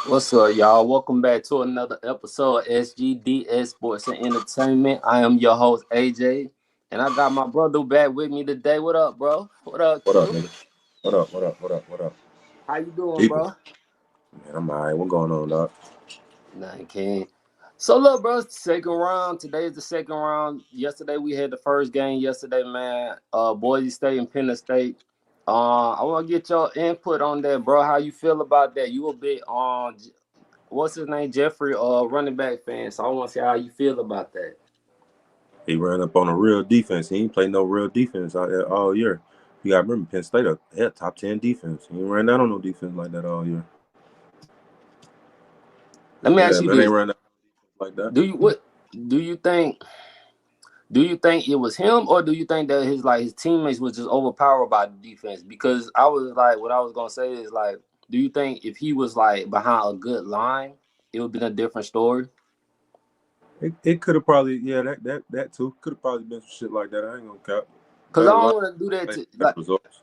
What's up, y'all? Welcome back to another episode of SGDS Sports and Entertainment. I am your host, Ajay, and I got my brother back with me today. What up, bro? What up, What up, Q? nigga? What up? What up? What up? What up? How you doing, People, bro? man, I'm alright. What going on, dog? Nothing, King. So, look, bro, it's the second round. Today is the second round. Yesterday, we had the first game yesterday, man. Boise State and Penn State. I want to get your input on that, bro. How you feel about that? You a bit on what's his name, Jeffrey, running back fan. So I want to see how you feel about that. He ran up on a real defense. He ain't played no real defense out there all year. You got to remember, Penn State had top 10 defense. He ain't ran out on no defense like that all year. Let me Yeah, ask you man, they this: ran out like that. Do you what? Do you think? Do you think it was him, or do you think that his teammates was just overpowered by the defense? Because I was like, what I was gonna say is like, do you think if he was like behind a good line, it would have been a different story? It could have probably, yeah, that too. Could have probably been some shit like that. I ain't gonna cap. Because I Better line, don't want to do that better to like. results.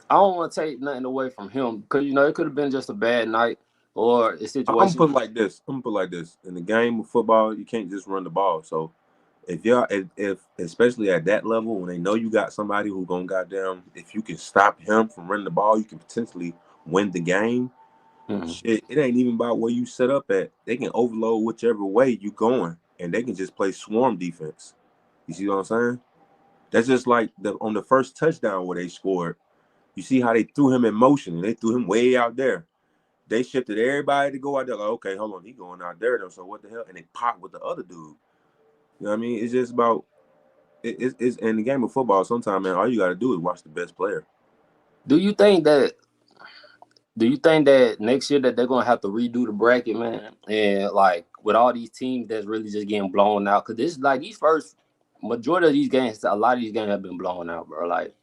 I don't want to take nothing away from him because it could have been just a bad night or a I'm gonna situation. put it like this. I'm gonna put it like this. In the game of football, you can't just run the ball. So if especially at that level when they know you got somebody who gonna goddamn, if you can stop him from running the ball, you can potentially win the game. Mhm. Shit, it ain't even about where you set up at. They can overload whichever way you going, and they can just play swarm defense. You see what I'm saying? That's just like on the first touchdown where they scored. You see how they threw him in motion and they threw him way out there. They shifted everybody to go out there. Like, okay, hold on, he going out there though. So what the hell? And they popped with the other dude. You know what I mean? It's just about it's in the game of football. Sometimes, man, all you got to do is watch the best player. Do you think that? Do you think that next year that they're gonna have to redo the bracket, man? And like with all these teams that's really just getting blown out, because this like these first majority of these games, a lot of these games have been blown out, bro. Like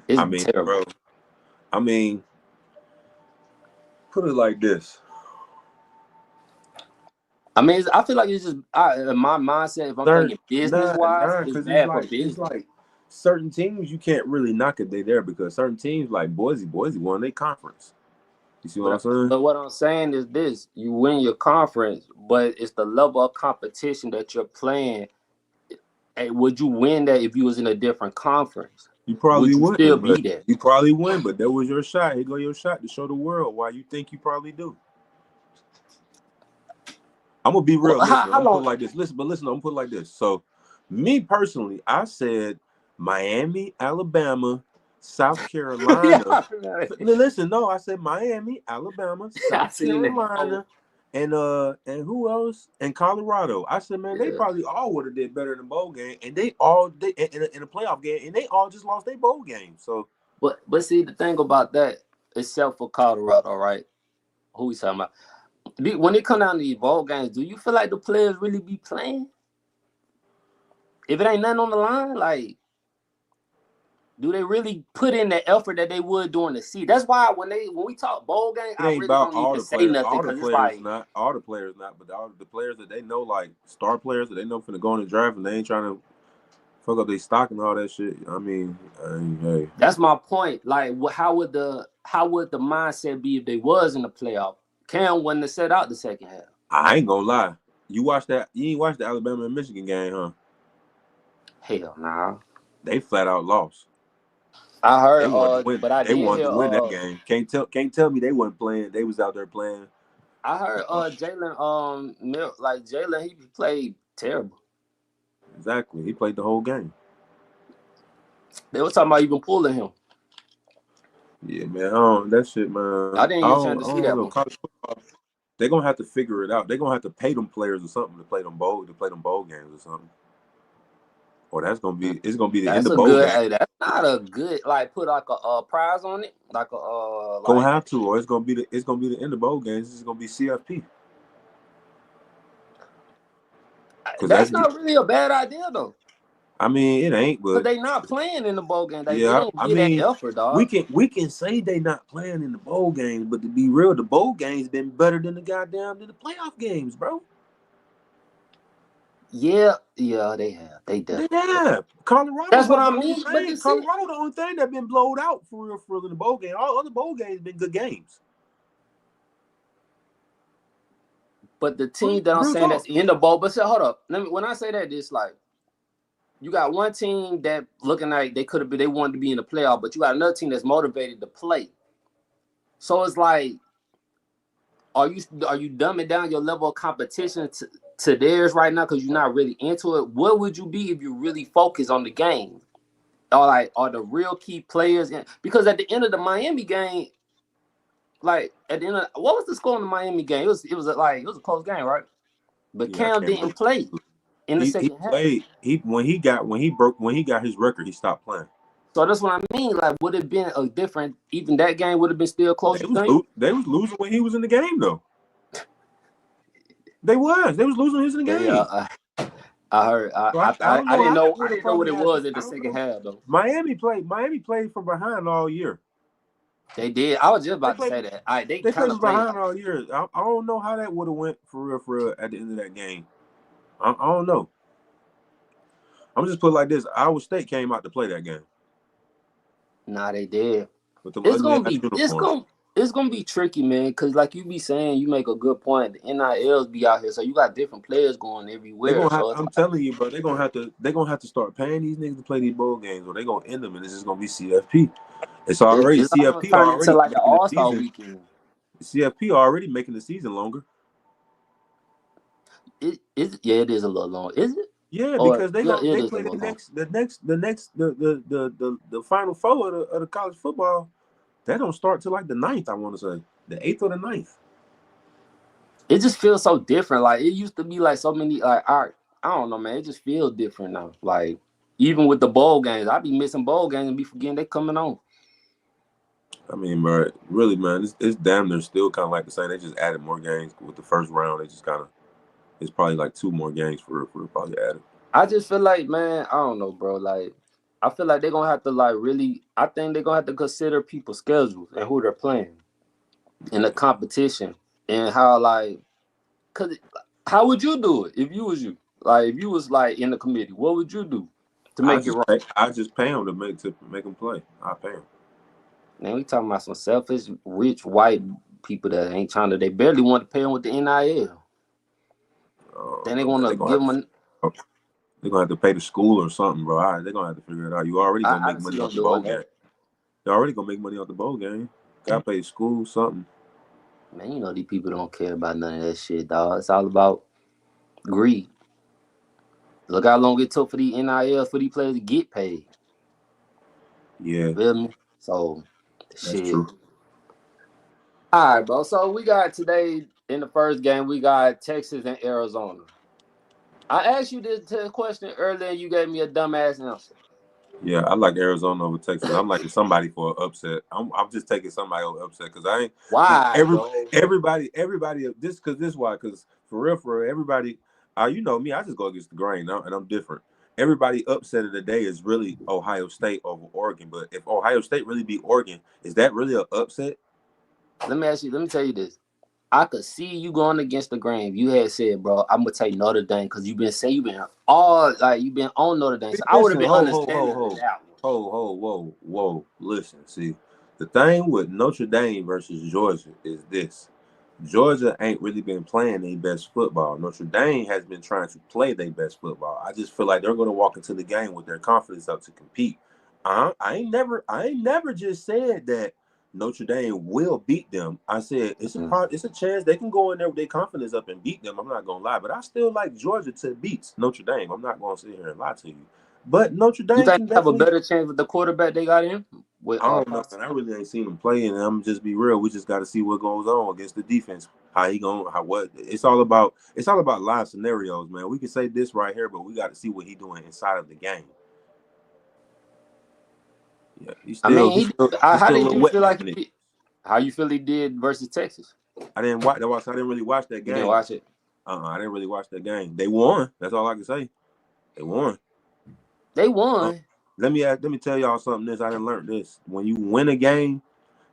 it's I mean, terrible. bro. I mean, put it like this. I mean, I feel like it's just in my mindset. If I'm thinking business wise, it's Because bad for it's business. like certain teams you can't really knock it they there because certain teams like Boise won their conference. You see what I'm saying? But what I'm saying is this: you win your conference, but it's the level of competition that you're playing. Hey, would you win that if you was in a different conference? You probably Would you still wouldn't, be but there? you probably win. But that was your shot. Here go your shot to show the world why you think you probably do. I'm gonna be Well, real. Listen, I'm how gonna put long? it like this. Listen, I'm gonna put it like this. So, me personally, I said Miami, Alabama, South Yeah, Carolina. Listen, no, I said Miami, Alabama, I South seen that. Oh, Carolina, and who else? And Colorado. I said, man, they yeah. probably all would have did better in the bowl game, and they all did in a playoff game, and they all just lost their bowl game. So But see the thing about that, except for Colorado, right? Who we talking about? When it come down to these ball games, do you feel like the players really be playing? If it ain't nothing on the line, like, do they really put in the effort that they would during the season? That's why when we talk bowl game, it I ain't really about don't even say nothing all the because it's players like, not, all the players not, but all the players that they know, like star players that they know finna go in the draft, and they ain't trying to fuck up their stock and all that shit. Hey, that's my point. Like, how would the mindset be if they was in the playoff? Cam wouldn't have set out the second half. I ain't gonna lie. You watch that? You ain't watched the Alabama and Michigan game, huh? Hell nah. They flat out lost. I heard, They wanted to win. but I They did wanted hear, to win that game. Can't tell me they wasn't playing. They was out there playing. I heard, Jalen, like Jalen, he played terrible. Exactly. He played the whole game. They were talking about even pulling him. Yeah, man. I don't, that shit, man. I didn't get a chance to I see don't that know. one. College football, they're gonna have to figure it out. They're gonna have to pay them players or something to play them bowl games or something. Or it's gonna be the end That's of a bowl good. game. Hey, that's not a good. Like put like a prize on it, like a Gonna like. have to, or it's gonna be the end of bowl games. This is gonna be CFP. Because That's not really a bad idea though, I mean, it ain't, because but they not playing in the bowl game. They yeah, don't I get that mean, effort, dog. we can say they not playing in the bowl games, but to be real, the bowl games been better than the playoff games, bro. Yeah, they have. They They definitely. have. Colorado That's what about I the only mean. But thing. this it. Colorado the only thing that been blowed out for real in the bowl game. All other bowl games been good games. But the team that I'm saying that's in the bowl, but say, hold up. When I say that, it's like you got one team that looking like they wanted to be in the playoff, but you got another team that's motivated to play. So it's like, are you dumbing down your level of competition to theirs right now because you're not really into it? What would you be if you really focus on the game? Or like, are the real key players in? Because at the end of the Miami game, like at the end of what was the score in the Miami game? It was a close game, right? But Yeah, Cam didn't play in the second half. When he got his record, he stopped playing. So that's what I mean. Like, would it have been a different? Even that game would have been still close. They was losing when he was in the game, though. They was losing his in the game. Yeah, I heard. I didn't know what it was in the second half though. Miami played from behind all year. They did. I was just about to say that. They played kind of from behind all year. I don't know how that would have went for real at the end of that game. I don't know. I'm just put it like this: Iowa State came out to play that game. Nah, they did. It's gonna be tricky, man. Cause like you be saying, you make a good point. The NILs be out here, so you got different players going everywhere. I'm telling you, bro, they're gonna have to start paying these niggas to play these bowl games, or they're gonna end them, and it's just gonna be CFP. It's already CFP already into like an All-Star weekend. CFP already making the season longer. It is a little long. Is it? Yeah, because they play the final four of the college football. That don't start till like the 9th, I want to say. The 8th or the 9th. It just feels so different. Like it used to be like so many I don't know, man. It just feels different now. Like even with the bowl games, I be missing bowl games and be forgetting they coming on. I mean, bro, really, man, it's damn near still kind of like the same. They just added more games with the first round. They just kind of, it's probably like 2 more games for probably added. I just feel like, man, I don't know, bro. Like, I feel like they're going to have to, like, really, I think they're going to have to consider people's schedules and who they're playing in the competition and how, like, because how would you do it if you was you? Like, if you was, like, in the committee, what would you do to make it right? I just pay them to make them play. I pay them. Man, we talking about some selfish, rich, white people that ain't trying to, they barely want to pay them with the NIL. Then they want to give them they're going to have to pay the school or something, bro. They're going to have to figure it out. You already going to make money off the bowl game. You're already going to make money off the bowl game. Got to pay the school something. Man, you know these people don't care about none of that shit, dog. It's all about greed. Look how long it took for the NIL for these players to get paid. Yeah. You feel me? So, that's true. All right, bro. So we got today in the first game, we got Texas and Arizona. I asked you this question earlier, and you gave me a dumbass answer. Yeah, I like Arizona over Texas. I'm liking somebody for an upset. I'm just taking somebody over upset because I ain't. Why? Everybody. This why? Because for real, everybody. You know me. I just go against the grain, and I'm different. Everybody upset of the day is really Ohio State over Oregon. But if Ohio State really beat Oregon, is that really an upset? Let me tell you this. I could see you going against the grain. If you had said, bro, I'm gonna take Notre Dame because you've been on Notre Dame. So I would have been understanding that one. Whoa. Listen, see, the thing with Notre Dame versus Georgia is this. Georgia ain't really been playing their best football. Notre Dame has been trying to play their best football. I just feel like they're going to walk into the game with their confidence up to compete. I ain't never just said that Notre Dame will beat them. I said it's a chance they can go in there with their confidence up and beat them. I'm not gonna lie, but I still like Georgia to beat Notre Dame. I'm not gonna sit here and lie to you. But Notre Dame, you think they have a better chance with the quarterback they got in? I don't know. I really ain't seen him play, and I'm just be real. We just got to see what goes on against the defense. How he going? What? It's all about live scenarios, man. We can say this right here, but we got to see what he doing inside of the game. Yeah, how you feel he did versus Texas? I didn't really watch that game. You didn't watch it? I didn't really watch that game. They won. That's all I can say. They won. Let me tell y'all something. I didn't learn this. When you win a game,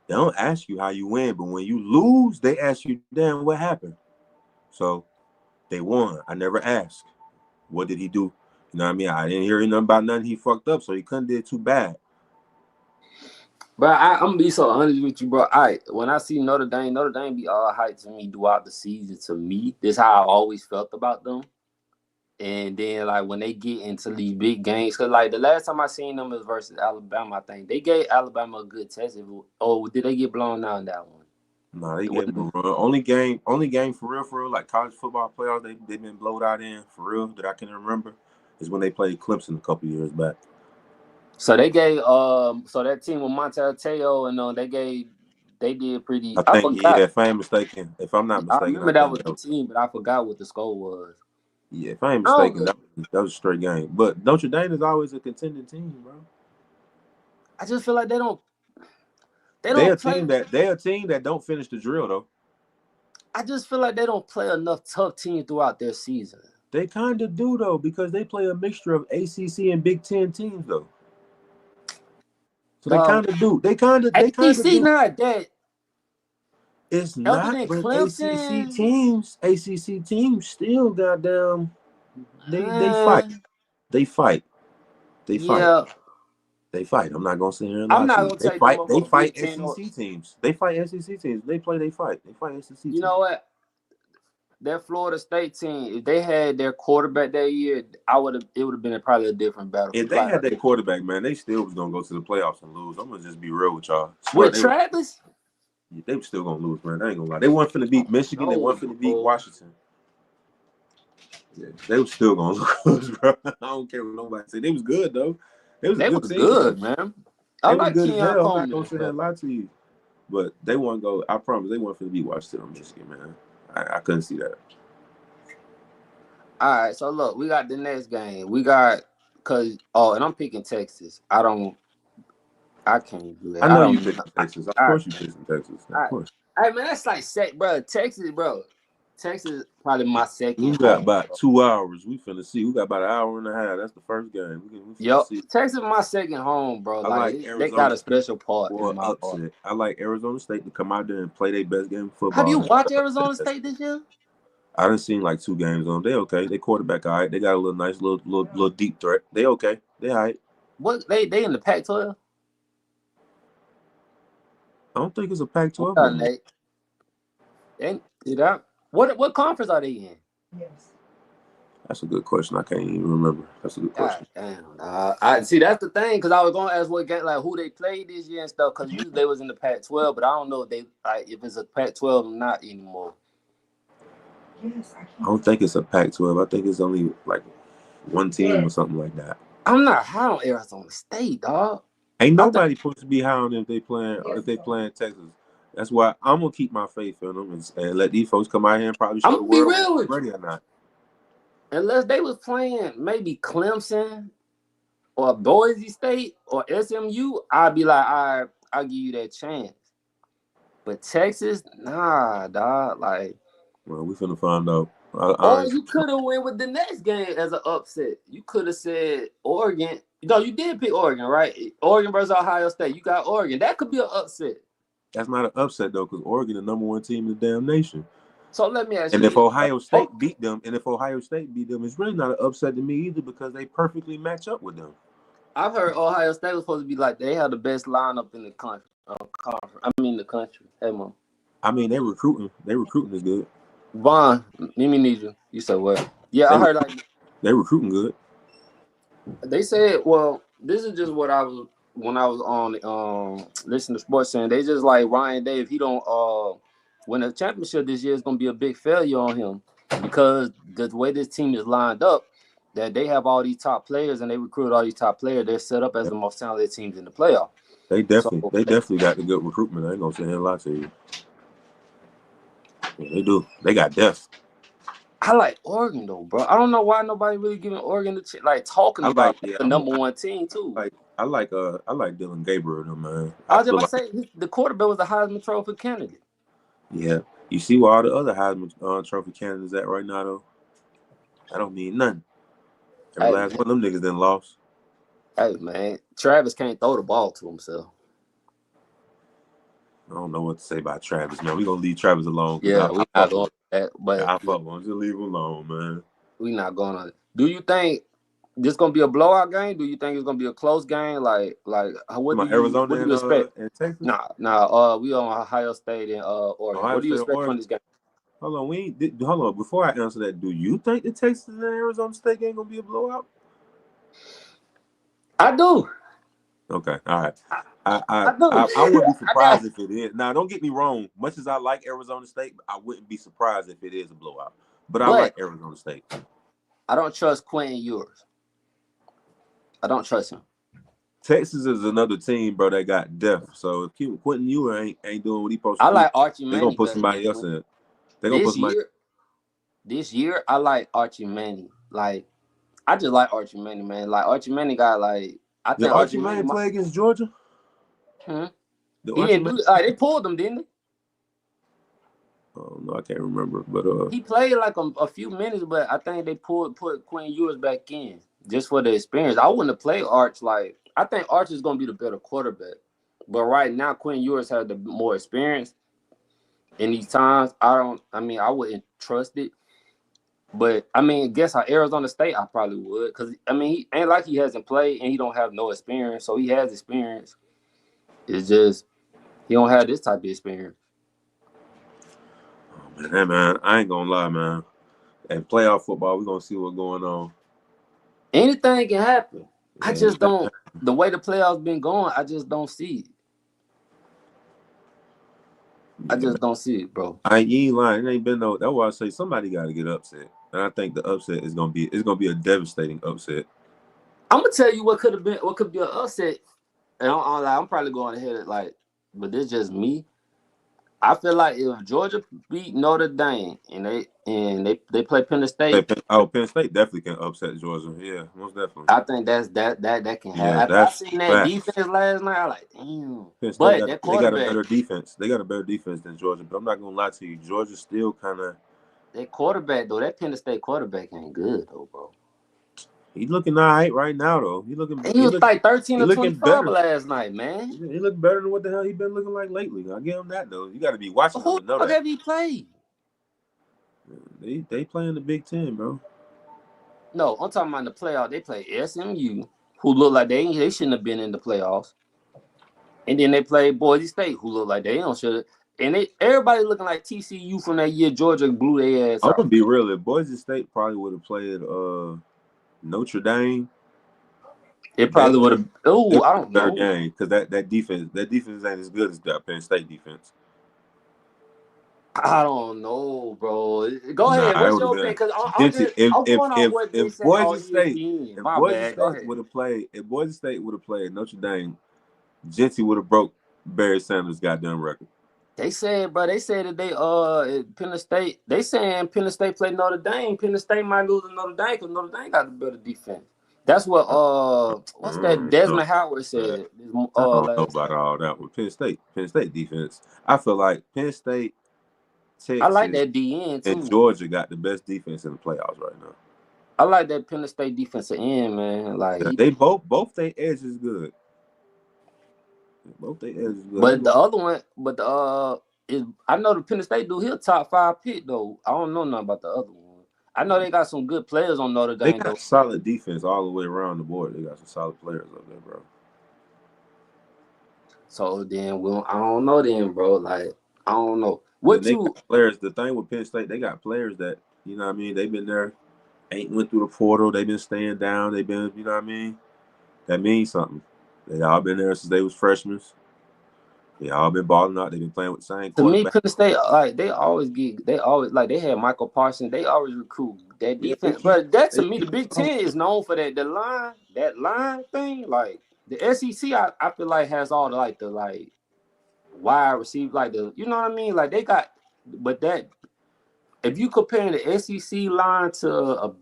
they don't ask you how you win, but when you lose, they ask you, damn, what happened? So they won. I never asked. What did he do? You know what I mean? I didn't hear nothing about nothing he fucked up, so he couldn't did too bad. Bro, I'm gonna be so honest with you, bro. When I see Notre Dame be all hyped to me throughout the season. To me, this is how I always felt about them. And then like when they get into these big games, cause like the last time I seen them was versus Alabama. I think they gave Alabama a good test. Oh, did they get blown out in that one? No, they gave them a run. Only game for real, like college football playoffs they've been blowed out in for real that I can remember is when they played Clemson a couple years back. So they gave so that team with Monte Teo and they did pretty. I I think forgot. if I ain't mistaken, if I'm not I mistaken, I remember that think was that the was, team, but I forgot what the score was. yeah, if I ain't I don't. mistaken, that was a straight game. But Notre Dame is always a contending team, bro. I just feel like they They don't a play. team that don't finish the drill though. I just feel like they don't play enough tough teams throughout their season. They kind of do though because they play a mixture of ACC and Big Ten teams though. So they Dog, kind of do. They kind of ACC do. not that. It's Other not, than but ACC Clemson, teams, ACC teams still goddamn. They fight. uh, They fight. They fight. yeah, They fight. I'm not gonna sit here and I'm lie not to you. gonna They take them fight. up They for fight Big Ten. Or, SEC teams. They fight SEC teams. They play. They fight. They fight SEC you teams. know what? That Florida State team, if they had their quarterback that year, it would have been probably a different battle. If they Like had that quarterback, man, they still was gonna go to the playoffs and lose. I'm gonna just be real with y'all. Swear with they were. Travis, They were still gonna lose, man. I ain't gonna lie. They weren't finna beat Michigan. They no, weren't finna beat bro. Washington. Yeah, they were still gonna lose, bro. I don't care what nobody say. They was good though. They was a They good was team though. good, man. I They was like good as Keon hell. I'm not Coleman gonna and sit here stuff. and lie to you. But they won't go. I promise they weren't finna beat Washington or Michigan, man. I couldn't see that. All right, so look, we got the next game. And I'm picking Texas. I can't do that. I I know you don't. picked Texas. Of I, course you picked Texas. Of I, course. I man, that's like bro. Texas, bro. Texas probably my second We got home. about 2 hours. We finna see. We got about an hour and a half. That's the first game. We finna Yep, see. Texas my second home, bro. I like Like they Arizona got a State special part for in an my heart. upset. I like Arizona State to come out there and play their best game of Have football. you watched Arizona State this year? I done seen like 2 games on them. They okay. They quarterback all right. They got a little nice little deep threat. They okay. They all right. What they in the Pac-12? I don't think it's a Pac-12 no Okay, more. Nate. What conference are they in? That's a good question. I can't even remember. That's a good God question. damn. I see that's the thing because I was gonna ask what game like who they played this year and stuff because usually they was in the Pac-12, but I don't know if it's a Pac-12 or not anymore. I don't think it's a Pac-12. I think it's only like one team or something like that. I'm not high on Arizona State, dog. Ain't nobody supposed to be high on them if they playing Texas. That's why I'm gonna keep my faith in them and let these folks come out here and probably I'm show the gonna be world real whether with they're you. ready or not. Unless they was playing maybe Clemson or Boise State or SMU, I'd be like, I'll give you that chance. But Texas, nah, dog. Like, Well, we finna find out. I or honestly, you could have went with the next game as an upset. You could have said Oregon. No, you did pick Oregon, right? Oregon versus Ohio State. You got Oregon. That could be an upset. that's not an upset though, because Oregon the #1 team in the damn nation. So let me ask And you if this. Ohio State beat them, it's really not an upset to me either because they perfectly match up with them. I've heard Ohio State was supposed to be like they have the best lineup in the country. The country. Hey, mom. I mean, they recruiting. They recruiting is good. Vaughn, let me need you. You said what? Yeah, I heard like They recruiting good. they said. Well, this is just what I was when I was on listening to Sports Center. They just like Ryan Day. If he don't win a championship this year, it's gonna be a big failure on him because the way this team is lined up, that they have all these top players and they recruit all these top players. They're set up as the most talented teams in the playoff. They So definitely got the good recruitment. I ain't gonna sit here and lie to you. Yeah, they do. They got depth. I like Oregon though, bro. I don't know why nobody really giving Oregon like talking about the #1 team too. I like Dylan Gabriel though, man. I I was just feel about to like say the quarterback was a Heisman Trophy candidate. yeah. You see where all the other Heisman Trophy candidates at right now though? I don't mean nothing. Every Hey, last one of them niggas then lost. hey man, Travis can't throw the ball to himself. I don't know what to say about Travis, man. We gonna leave Travis alone because Yeah, we not going on that, but I fuck with him. Just leave him alone, man. we not going on it. Do you think this gonna be a blowout game? Do you think it's gonna be a close game? Like what do My you Arizona expect? and Texas. Nah. We on Ohio State and Oregon. Ohio What do you State, expect from Oregon. this game? Hold on, hold on. Before I answer that, do you think the Texas and Arizona State game gonna be a blowout? I do. Okay, all right. I I do. wouldn't be I got. surprised if it is. Now, don't get me wrong. Much as I like Arizona State, I wouldn't be surprised if it is a blowout. But I But like Arizona State. I don't trust Quentin Ewers. I don't trust him. Texas is another team, bro, that got depth. So if Quentin Ewers ain't doing what he supposed to I do, like Archie they're gonna Manning put better than somebody else Quentin. in it. They're gonna put This somebody. year, I like Archie Manning. Like I just like Archie Manning, man. Like Archie Manning got like I Did think Archie Archie Manning Manning. play against Georgia? Did He Archie didn't Manning? do. They pulled him, didn't they? Oh no, I can't remember. But He played like a few minutes, but I think they put Quentin Ewers back in just for the experience. I wouldn't have played Arch. Like I think Arch is gonna be the better quarterback, but right now Quentin Ewers had the more experience. In these times, I wouldn't trust it. But I mean, guess how Arizona State, I probably would, because I mean, he ain't like he hasn't played and he don't have no experience, so he has experience. It's just he don't have this type of experience. hey man, I ain't gonna lie, man. And playoff football, we're gonna see what's going on. Anything can happen. Yeah, I just don't. The way the playoffs been going, I just don't see it. I just don't see it, bro. You ain't lying. It ain't been no. That's why I say somebody got to get upset, and I think the upset is gonna be a devastating upset. I'm gonna tell you what could be an upset, and I'm probably going ahead but this just me. I feel like if Georgia beat Notre Dame and they play Penn State, Penn State definitely can upset Georgia. Yeah, most definitely. I think that can happen. Yeah, After I that's seen that facts. defense last night, I like damn. Penn State But that they got a quarterback, better defense. They got a better defense than Georgia. But I'm not gonna lie to you, Georgia's still kind of. that Penn State quarterback ain't good though, bro. He's looking all right now though. He was like 13 He or looking 25 better. last night, man. He look better than what the hell he been looking like lately. I give him that though. You got to be watching him Who to know the fuck that. have he played? They play in the Big Ten, bro. No, I'm talking about the playoff. They play SMU, who look like they shouldn't have been in the playoffs. And then they play Boise State, who look like they don't should. And everybody looking like TCU from that year Georgia blew their ass I'm out. gonna be real. If Boise State probably would have played Notre Dame, It probably would have. Oh, I don't better know. game because that defense ain't as good as that Penn State defense. I don't know, bro. Go ahead. It What's would have your been. opinion? Because I'm If going on what they if say on Boise State ESPN. if My Boise bad. Go State ahead. would have played Notre Dame, Genty would have broke Barry Sanders' goddamn record. They said, bro. They said that Penn State. They saying Penn State play Notre Dame. Penn State might lose to Notre Dame because Notre Dame got the better defense. That's what what's that Desmond Howard said I don't know last about night. all that with Penn State defense. I feel like Penn State, I like Texas, that DN and too. Georgia got the best defense in the playoffs right now. I like that Penn State defensive end, man. Like They both their edge is good. Both their edge is good. but the other one, is I know the Penn State dude. He'll top 5 pick though. I don't know nothing about the other one. I know they got some good players on Notre They Dame got though. solid defense all the way around the board. They got some solid players up there, bro. So then I don't know then, bro. Like I don't know Then what they you. got players. The thing with Penn State, they got players that you know what I mean. They've been there, ain't went through the portal. They've been staying down. They've been, you know what I mean. That means something. They all been there since they was freshmen. They all been balling out. They've been playing with the same To me, quarterback. Penn State, like they always like they had Michael Parsons. They always recruit that Yeah, defense. But that to they me, the keep Big Ten is known for that line thing. Like the SEC, I feel like has all the wide receiver, you know what I mean. Like they got, but that if you compare the SEC line to a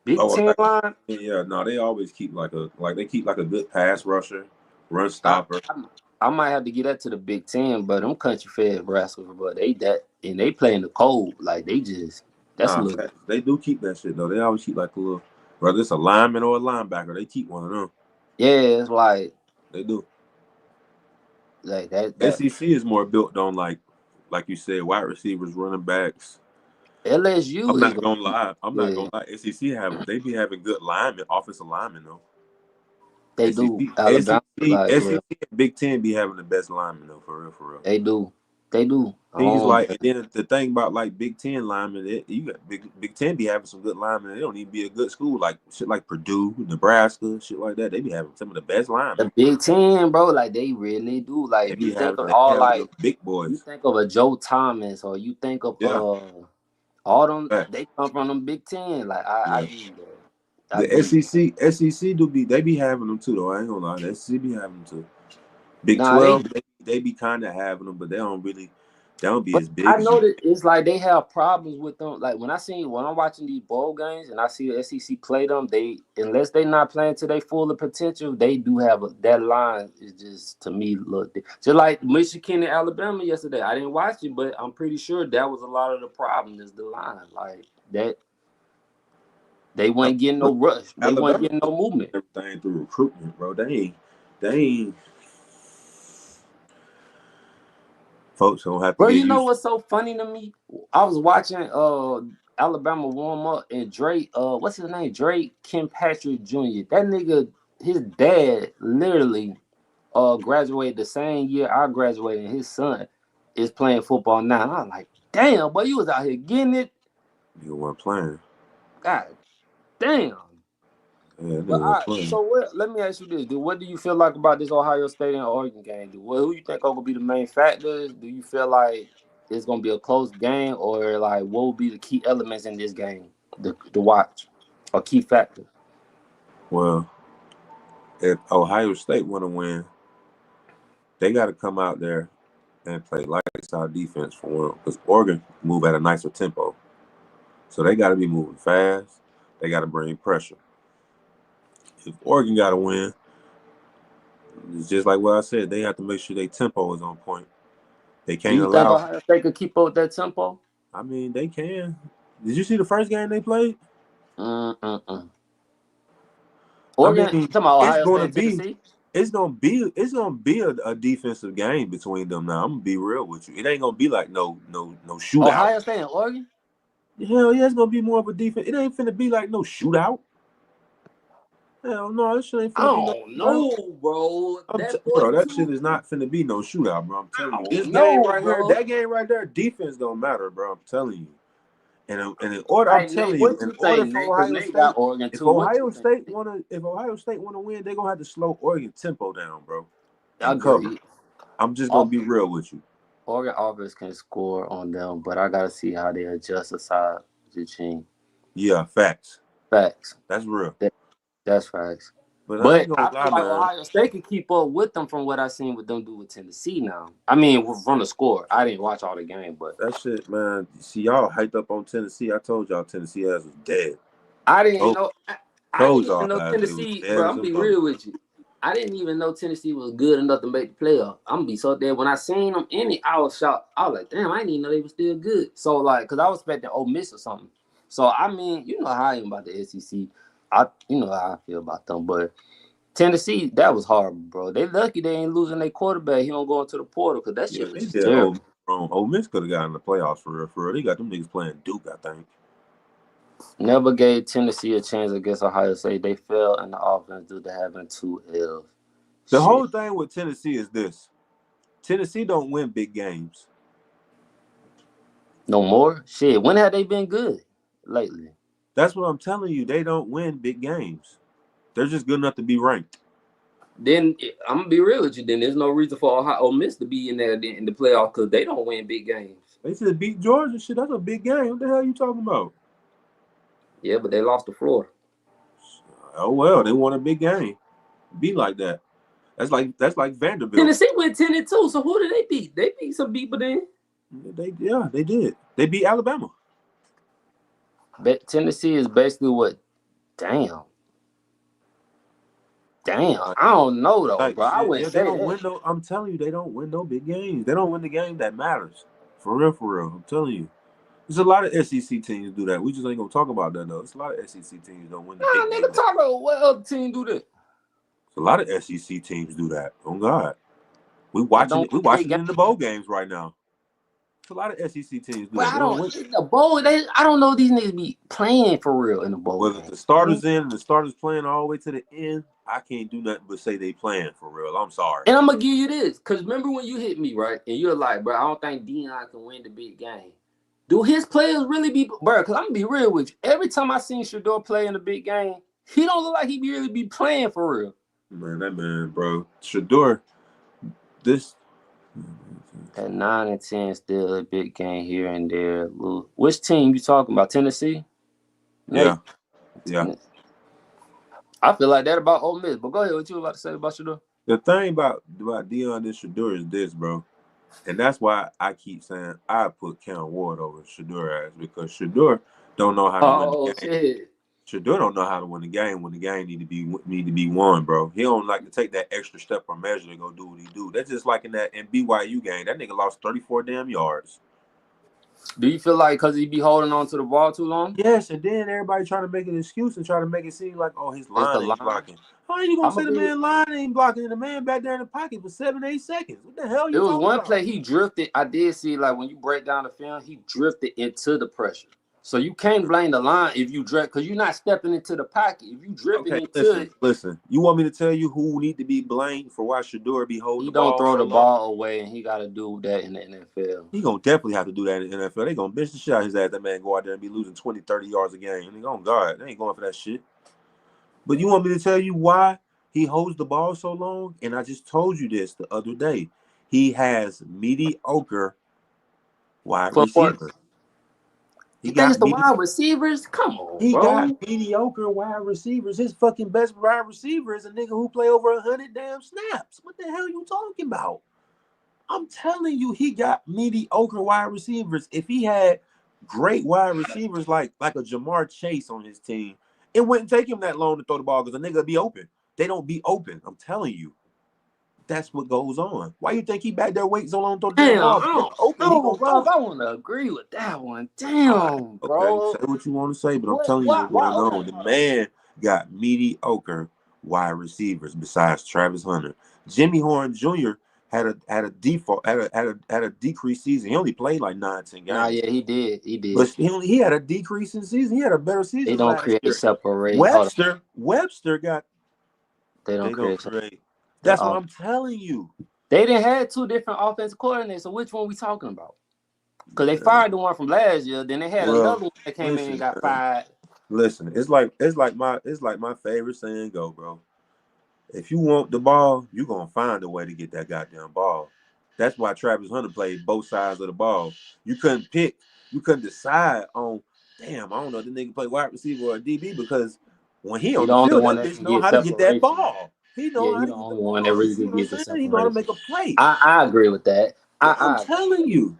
Big Ten line, yeah, no, they always keep they keep like a good pass rusher, run I, stopper. I might have to get that to the Big Ten. But them country fed rascals, but they play in the cold. Like they just that's a Nah, little. they do keep that shit though. They always keep like a little, whether it's a lineman or a linebacker, they keep one of them. Yeah, it's like They do. that. SEC is more built on like you said, wide receivers, running backs, LSU I'm is not gonna gonna be lie. I'm not gonna good. lie. They be having good linemen, offensive linemen though. They do. Alabama, like, SEC, well, and Big Ten be having the best linemen though, for real, for real. they do. They do. Things like, and then the thing about like Big Ten linemen, you got Big Ten be having some good linemen. They don't even be a good school like shit like Purdue, Nebraska, shit like that. They be having some of the best linemen. The Big Ten, bro, like they really do. Like They if you be think having of they be all having like the big you boys. think of a Joe Thomas or you think of Yeah, all them, facts. they come from them Big Ten. Like I Yeah. give you that. I The give you that. SEC do be they be having them too though. I ain't gonna lie, the SEC be having them too. Big Nah, they 12, do. they be kind of having them, but they don't be But as I big as know you. that it's like they have problems with them. Like when I'm watching these bowl games and I see the SEC play them, they unless they not playing to their full potential, they do have that line is just to me look just like Michigan and Alabama yesterday. I didn't watch it, but I'm pretty sure that was a lot of the problem is the line. Like that they weren't getting no rush. They weren't Alabama getting no movement. everything through recruitment, bro. They ain't. Folks don't have to Bro, get you know used to. what's so funny to me? I was watching Alabama warm up and Drake, what's his name? Drake Patrick Jr. That nigga, his dad literally graduated the same year I graduated, and his son is playing football now. And I'm like, damn, boy, you was out here getting it. You weren't playing. God damn. Yeah, they But weren't playing. so what? Let me ask you this: what do you feel like about this Ohio State and Oregon game? Who you think are gonna be the main factors? Do you feel like it's gonna be a close game, or like what will be the key elements in this game to watch, or key factors? Well, if Ohio State want to win, they got to come out there and play lights out defense for one, because Oregon move at a nicer tempo, so they got to be moving fast. They got to bring pressure. If Oregon got to win, it's just like what I said. They have to make sure their tempo is on point. They Do can't you think allow. Ohio State could keep up with that tempo? I mean, they can. Did you see the first game they played? Mm-mm-mm. I Oregon, mean, talking about it's Ohio gonna State and be, Tennessee. a defensive game between them. Now I'm gonna be real with you. It ain't gonna be like no shootout. Ohio State and Oregon. Hell yeah, it's gonna be more of a defense. It ain't finna be like no shootout. Hell no, this shit ain't I finna be no don't shootout. know, bro. That Bro, that 42. shit is not finna be no shootout, bro. I'm telling I you, this don't game know, right here, bro. that game right there, defense don't matter, bro. I'm telling you. And in order, I'm Hey, Nate, telling you, what in you order think, for Nate? Because Ohio Nate State, got Oregon too. What you think? if Ohio State wanna win, they gonna have to slow Oregon tempo down, bro, I and cover. agree. I'm just gonna Off- be real with you. Oregon offense can score on them, but I gotta see how they adjust aside the team. Yeah, facts. Facts. That's real. That's facts. But I But ain't gonna I lie, feel like man. Ohio State could keep up with them from what I seen with them do with Tennessee now. I mean, from the score. I didn't watch all the game, but That shit, man. See, y'all hyped up on Tennessee. I told y'all Tennessee ass was dead. I didn't Told, know. I told didn't even y'all know ass they was Tennessee, dead bro. as I'm a be bum. real with you. I didn't even know Tennessee was good enough to make the playoff. I'm gonna be so dead. When I seen them in it, I was shocked. I was like, damn, I didn't even know they were still good. So like, cause I was expecting Ole Miss or something. So I mean, you know how I am about the SEC. You know how I feel about them. But Tennessee, that was horrible, bro. They lucky they ain't losing their quarterback. He don't go into the portal because that Yeah, shit was they just did. terrible. Ole Miss could have gotten the playoffs for real. For real, they got them niggas playing Duke, I think. Never gave Tennessee a chance against Ohio State. They fell in the offense due to having 2 L's. The Shit. whole thing with Tennessee is this: Tennessee don't win big games. No more? Shit. When have they been good lately? That's what I'm telling you. They don't win big games. They're just good enough to be ranked. Then I'm gonna be real with you. Then there's no reason for Ohio Miss to be in there in the playoff because they don't win big games. They said beat Georgia. Shit, that's a big game. What the hell are you talking about? Yeah, but they lost to Florida. Oh well, they won a big game. Be like that. That's like Vanderbilt. Tennessee went 10-2. So who did they beat? They beat some people then. They did. They beat Alabama. But Tennessee is basically what? Damn. Damn. Like, I don't know though, like bro. I shit. wouldn't Yeah, they say don't win that. no. I'm telling you, they don't win no big games. They don't win the game that matters. For real, for real. I'm telling you. There's a lot of SEC teams do that. We just ain't gonna talk about that though. It's a lot of SEC teams don't win the Nah, big game. nigga, talk about what other team do this. A lot of SEC teams do that. Oh God, we That watching don't it. We win big watching it in the games. bowl games right now. A lot of SEC teams do But that. I They don't don't win. the bowl. I don't know if these niggas be playing for real in the bowl Well, if game. the starters in and the starters playing all the way to the end, I can't do nothing but say they playing for real. I'm sorry. And I'm gonna give you this, cause remember when you hit me right, and you're like, bro, I don't think Deion can win the big game. Do his players really be, bro? Cause I'm gonna be real with you. Every time I seen Shador play in the big game, he don't look like he really be playing for real. Man, that man, bro, Shador, this. At 9 and 10, still a big game here and there. Which team you talking about? Tennessee? Yeah, yeah. Tennessee. I feel like that about Ole Miss. But go ahead, what you about to say about Shador? The thing about Deion and Shador is this, bro. And that's why I keep saying I put Cam Ward over Shador ass, because Shador don't know how to win the game. Shit. Shador don't know how to win the game when the game need to be won, bro. He don't like to take that extra step or measure to go do what he do. That's just like in BYU game. That nigga lost 34 damn yards. Do you feel like because he be holding on to the ball too long? Yes, and then everybody trying to make an excuse and try to make it seem like, oh, his line ain't blocking. How are you gonna say the man line ain't blocking and the man back there in the pocket for 7-8 seconds? What the hell are you talking about? It was one play he drifted. I did see, like, when you break down the film, he drifted into the pressure. So you can't blame the line if you drift, because you're not stepping into the pocket. If you drifting into it. Listen. You want me to tell you who need to be blamed for why Shador be holding the ball? He don't throw the ball away, and he got to do that in the NFL. He gonna definitely have to do that in the NFL. They gonna bench the shot his ass. That man go out there and be losing 20, 30 yards a game. And they on guard. They ain't going for that shit. But you want me to tell you why he holds the ball so long? And I just told you this the other day. He has mediocre wide receivers. You think it's the wide receivers? Come on, he bro. Got mediocre wide receivers. His fucking best wide receiver is a nigga who play over 100 damn snaps. What the hell are you talking about? I'm telling you, he got mediocre wide receivers. If he had great wide receivers like a Jamar Chase on his team, it wouldn't take him that long to throw the ball because the nigga be open. They don't be open. I'm telling you. That's what goes on. Why you think he back there waiting so long to throw the ball? Bro, I want to agree with that one. Damn, bro. Okay, say what you want to say, but I'm telling you what's going on. The man got mediocre wide receivers besides Travis Hunter. Jimmy Horn Jr. had a decreased season. He only played like 9-10 games. Nah, yeah, he did. But he had a decrease in season. He had a better season. They don't create separate. Webster got. They don't create. That's what I'm telling you. They didn't have two different offensive coordinators. So which one we talking about? Because they fired the one from last year. Then they had another one that came in and got fired. Listen, it's like my favorite saying go, bro. If you want the ball, you're gonna find a way to get that goddamn ball. That's why Travis Hunter played both sides of the ball. You couldn't pick, you couldn't decide on, damn, I don't know if the nigga play wide receiver or DB, because when he on the field, that bitch know how to get that ball. He know how to get the ball. He know how to make a play. I agree with that. I'm telling you,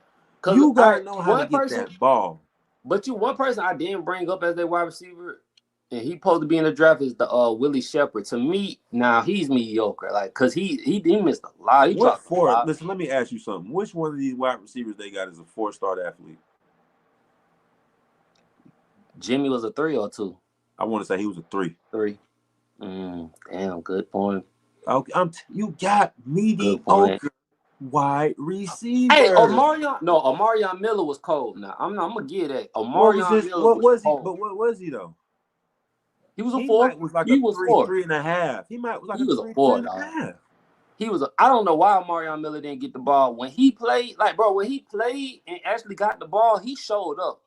you gotta know how to get that ball. But one person I didn't bring up as their wide receiver, and he supposed to be in the draft, is the Willie Shepard. To me, now he's mediocre, like, cause he missed a lot. He dropped a lot. Listen, let me ask you something. Which one of these wide receivers they got is a 4-star athlete? Jimmy was a 3 or 2. I want to say he was a 3. 3. Damn, good point. Okay, you got mediocre wide receiver. Hey, Omarion Miller was cold. Now I'm gonna give that. Omarion Miller was cold. But what was he though? He was a 4. He was 3.5. He was a 4. He was. I don't know why Omarion Miller didn't get the ball when he played. Like, bro, when he played and actually got the ball, he showed up.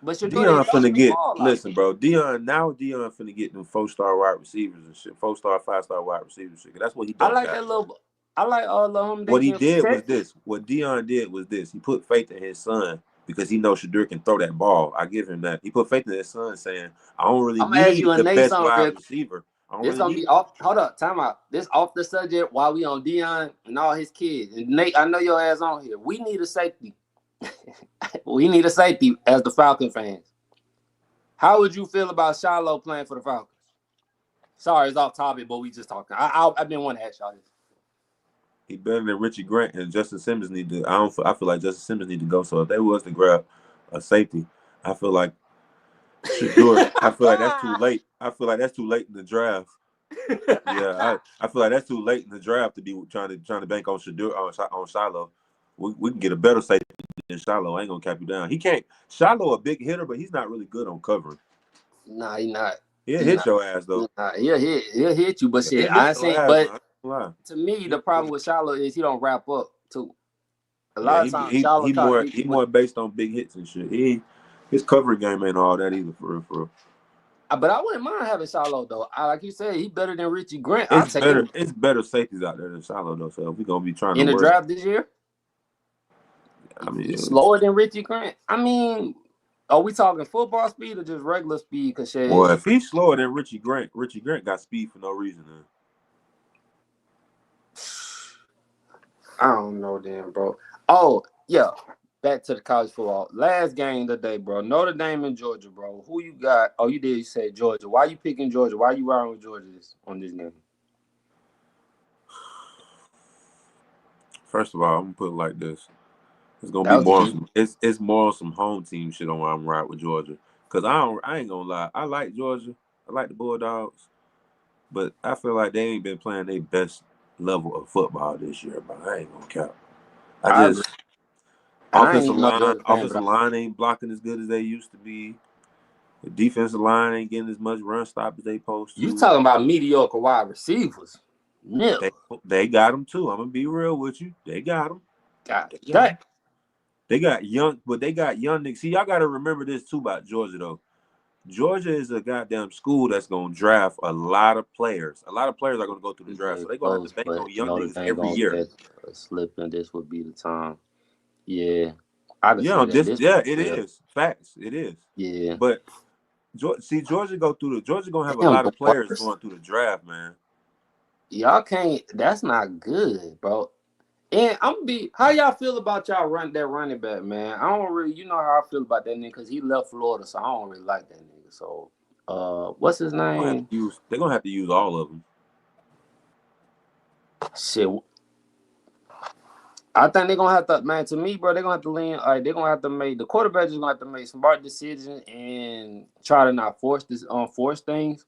But Deion finna get. Listen, bro. Deion finna get them 4-star wide receivers and shit. 4-star, 5-star wide receivers shit. That's what he does. I like that little. I like all of them. What he did was this. What Deion did was this. He put faith in his son because he knows Shador can throw that ball. I give him that. He put faith in his son, saying, "I don't really need the best wide receiver." This gonna be off. Hold up, time out. This off the subject while we on Deion and all his kids. And Nate, I know your ass on here. We need a safety. We need a safety as the Falcon fans. How would you feel about Shiloh playing for the Falcons? Sorry, it's off topic, but we just talking. I've been wanting to ask y'all this. He better than Richie Grant, and Justin Simmons need to. I feel like Justin Simmons need to go. So if they was to grab a safety, I feel like Shador. I feel like that's too late. I feel like that's too late in the draft. Yeah, I feel like that's too late in the draft to be trying to bank on Shador on Shiloh. We can get a better safety than Shiloh. I ain't gonna cap you down. He can't. Shiloh a big hitter, but he's not really good on covering. Nah, he not. He'll He hit not. your ass though. He'll hit you, but Yeah, shit, he'll hit I your seen. ass, man. But I ain't gonna lie. to me, the problem with Shiloh is he don't wrap up too. A Yeah, lot of times, Shiloh caught niggas he with. more based on big hits and shit. His covering game ain't all that either, for real, for real. But I wouldn't mind having Shiloh though. Like you said, he better than Richie Grant. I'll take him It's better safeties out there than Shiloh though. So if we gonna be trying to in the work, draft this year. I mean, He's slower than Richie Grant. I mean, are we talking football speed or just regular speed? Cause shit, well, if he's slower than Richie Grant got speed for no reason. Then. I don't know, then, bro. Oh yeah, back to the college football. Last game today, bro. Notre Dame and Georgia, bro. Who you got? Oh, you did. You said Georgia. Why you picking Georgia? Why you riding with Georgia on this game? First of all, I'm gonna put it like this: it's gonna That be was more. easy. It's more on some home team shit on why I'm right with Georgia. Cause I ain't gonna lie. I like Georgia. I like the Bulldogs, but I feel like they ain't been playing their best level of football this year. But I ain't gonna count. I I agree. just And I ain't even no Georgia fan, offensive but line ain't blocking as good as they used to be. The defensive line ain't getting as much run stop as they supposed you to. talking about mediocre wide receivers? No. They got them too. I'm gonna be real with you. They got them. God They got dang. 'em. They got young, but they got young niggas. See, y'all got to remember this too about Georgia though. Georgia is a goddamn school that's gonna draft a lot of players. A lot of players are gonna go through the draft, so Very they're gonna have to close, bank but on young Notre niggas Dame every gonna year. catch a slip, and this would be the time. Yeah, I can Yeah, see that. it is facts. It is. Yeah. But Georgia Georgia gonna have a Damn, lot the of players worst. going through the draft, man. Y'all can't. That's not good, bro. And I'm be. How y'all feel about y'all running back, man? I don't really. You know how I feel about that nigga because he left Florida, so I don't really like that nigga. So, what's his name? They're gonna have to use all of them. Shit. I think they're gonna have to, man. To me, bro, they're gonna have to lean. Like they're gonna have to make the quarterback is gonna have to make smart decisions and try to not force things.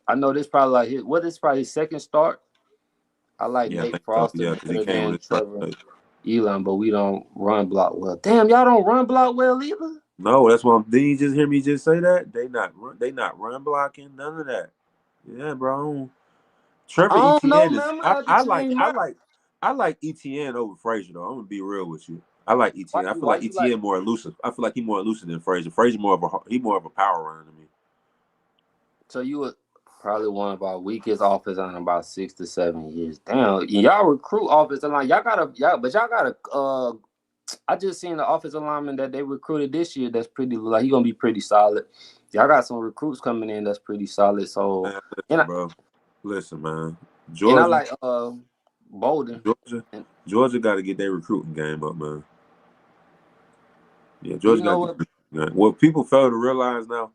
I know this probably like this probably his second start. I like Yeah, I Nate think so. Foster Yeah, because he better came than with his first Trevor place. Elon, but we don't run block well. Damn, y'all don't run block well either. No, that's what did you just hear me just say that? They not run blocking, none of that. Yeah, bro. Trevor I don't know, Etienne man. is I'm gonna have to change my. I like Etienne over Frazier though. I'm gonna be real with you. I like Etienne. I feel Why like you like? Etienne more elusive. I feel like he's more elusive than Frazier. Frazier more of a power runner to me. So you were probably one of our weakest offense in about 6 to 7 years. Damn, y'all recruit offensive line. But y'all gotta. I just seen the offensive lineman that they recruited this year. That's pretty like he gonna be pretty solid. Y'all got some recruits coming in that's pretty solid. So Man, and listen, I, bro. Listen, man. and I Georgia, like Bolden. Georgia, And Georgia got to get their recruiting game up, man. Yeah, you Georgia got know to what? get. What people fail to realize now,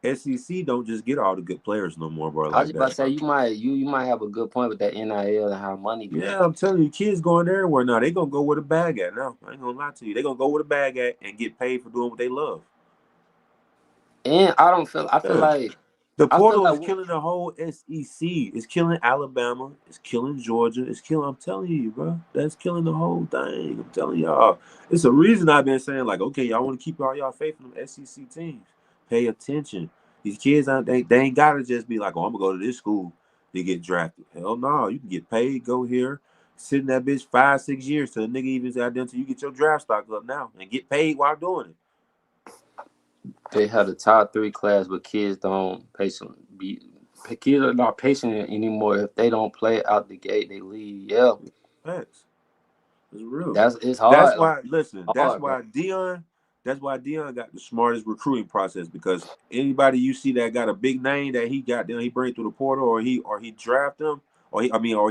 SEC don't just get all the good players no more, bro. I was Like just about to that, say bro. you might have a good point with that NIL and how money get. Yeah, I'm telling you, kids going everywhere now. They gonna go where the bag at now. I ain't gonna lie to you. They gonna go where the bag at and get paid for doing what they love. And I don't feel. Yeah. The I feel portal is like killing the whole SEC. It's killing Alabama. It's killing Georgia. It's killing. I'm telling you, bro. That's killing the whole thing. I'm telling y'all. It's a reason I've been saying like, okay, y'all want to keep all y'all faith in them SEC teams. Pay attention. These kids aren't. They ain't gotta just be like, oh, I'm gonna go to this school to get drafted. Hell no. You can get paid. Go here. Sit in that bitch 5-6 years till the nigga even out there until you get your draft stock up now and get paid while doing it. they have the top 3 class, but kids don't patient be. Kids are not patient anymore. If they don't play out the gate, they leave. Yeah, Thanks. It's real. it's That's hard. Like why. Listen. hard, bro. That's why Dion got the smartest recruiting process because anybody you see that got a big name that he got them, he bring through the portal or he draft them or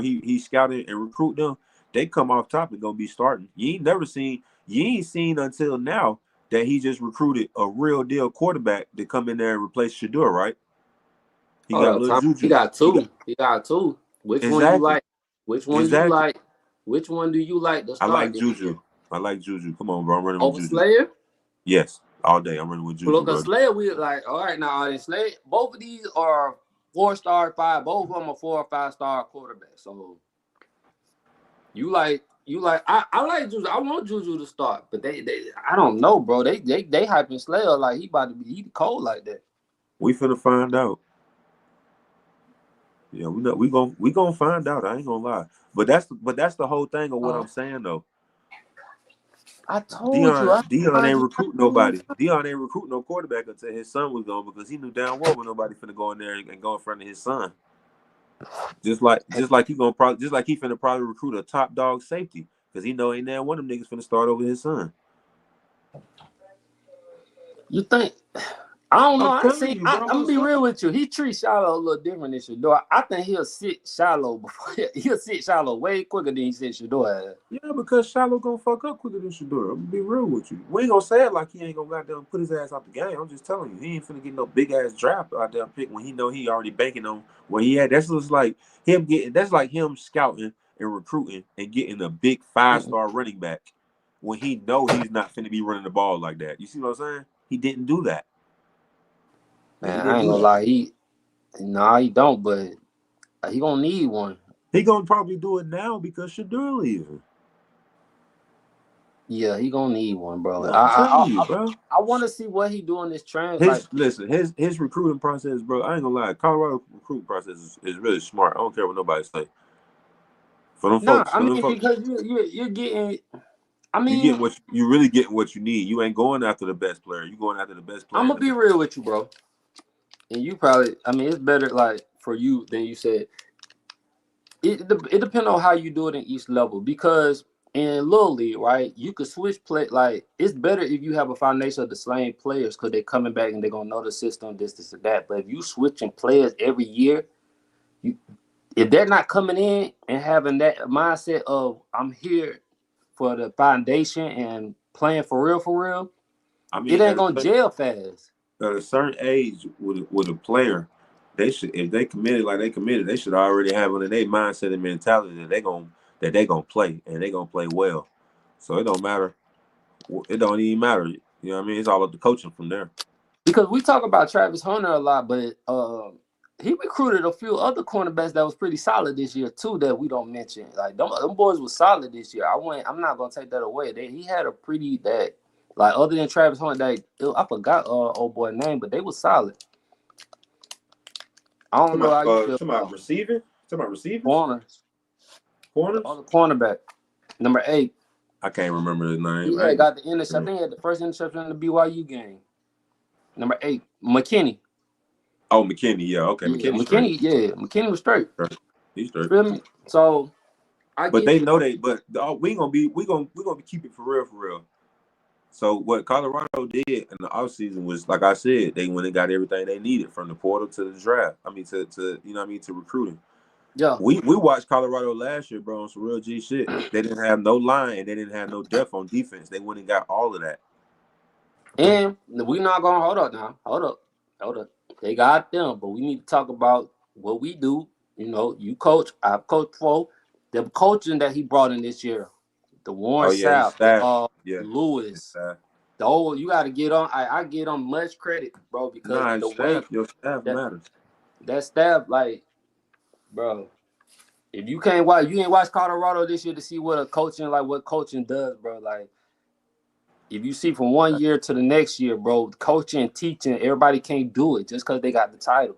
he scouted and recruit them. They come off top and gonna be starting. You ain't seen until now that he just recruited a real deal quarterback to come in there and replace Shador, right? He Hold got up, little Tom. He Juju. got two. He got two. Which one you Exactly, like? Which one you exactly. like? Which one do you like to I like start this year? Juju. I like Juju. Come on, bro. I'm running with Over Juju. Slayer? Yes, all day. I'm running with Juju, Look, a bro. Slayer, we like, all right, now, Slayer, both of these are 4-star, 5. Both of them are 4 or 5-star quarterbacks. So you like you like I like Juju. I want Juju to start, but they I don't know, bro. They hyping Slayer like he about to be cold like that. We finna find out. Yeah, we gonna find out. I ain't gonna lie. But that's the whole thing of what I'm saying though. I told you. Dion ain't recruit nobody. Dion ain't recruit no quarterback until his son was gone because he knew damn well when nobody finna go in there and go in front of his son. Just like he finna probably recruit a top dog safety because he know ain't there one of them niggas finna start over his son. You think? I don't know. I'm I telling see. you, I'm bro. gonna be real with you. He treats Shiloh a little different than Shador. I think he'll sit Shiloh before he'll sit Shiloh way quicker than he sit Shador. Yeah, because Shiloh gonna fuck up quicker than Shador. I'm gonna be real with you. We ain't gonna say it like he ain't gonna goddamn put his ass out the game. I'm just telling you, he ain't finna get no big ass draft out there pick when he know he already banking on where he at. That's just like him getting. That's like him scouting and recruiting and getting a big 5-star running back when he know he's not finna be running the ball like that. You see what I'm saying? He didn't do that. Man, I ain't gonna lie. He don't, but he gonna need one. He gonna probably do it now because Shador leaving. Yeah, he gonna need one, bro. I'm telling you, bro. I want to see what he do in this His recruiting process, bro. I ain't gonna lie. Colorado recruiting process is really smart. I don't care what nobody say. For them folks, because you're getting. I you mean, get what you really getting what you need. You ain't going after the best player. You going after the best player. I'm gonna be real with you, bro. And you probably, I mean, it's better like for you than you said. It depends on how you do it in each level because in Little League, right, you could switch play. Like it's better if you have a foundation of the same players because they're coming back and they're gonna know the system, this, and that. But if you switching players every year, if they're not coming in and having that mindset of I'm here for the foundation and playing for real, I it mean, ain't gonna gel fast. at a certain age with a player, they should if they committed like they committed, they should already have in their mindset and mentality that they gonna play and they gonna play well. So it don't matter. It don't even matter. You know what I mean? It's all up to coaching from there. Because we talk about Travis Hunter a lot, but he recruited a few other cornerbacks that was pretty solid this year too that we don't mention. Like them boys was solid this year. I'm not gonna take that away. He had a pretty that like other than Travis Hunter, I forgot old boy name, but they was solid. I don't know how you feel about receiving. Talking about receivers. Corners. The other cornerback, number 8. I can't remember his name. He had got the interception. I think he had the first interception in the BYU game. Number 8, McKinney. Oh, McKinney. Yeah, okay. Yeah, McKinney was straight. He's straight. Feel me? So but they know they. But we gonna be keep it for real. So what Colorado did in the offseason was, like I said, they went and got everything they needed from the portal to the draft. I mean, to you know what I mean, to recruiting. Yeah. We watched Colorado last year, bro, on some real G shit. They didn't have no line and they didn't have no depth on defense. They went and got all of that. And we not gonna hold up. They got them, but we need to talk about what we do. You know, you coach, I've coached for the coaching that he brought in this year. The Warren South, Lewis. The old you gotta get on. I give them much credit, bro, because your staff matters. That staff, like, bro. If you can't watch, you ain't watched Colorado this year to see what coaching does, bro. Like, if you see from one year to the next year, bro, coaching, teaching, everybody can't do it just because they got the title.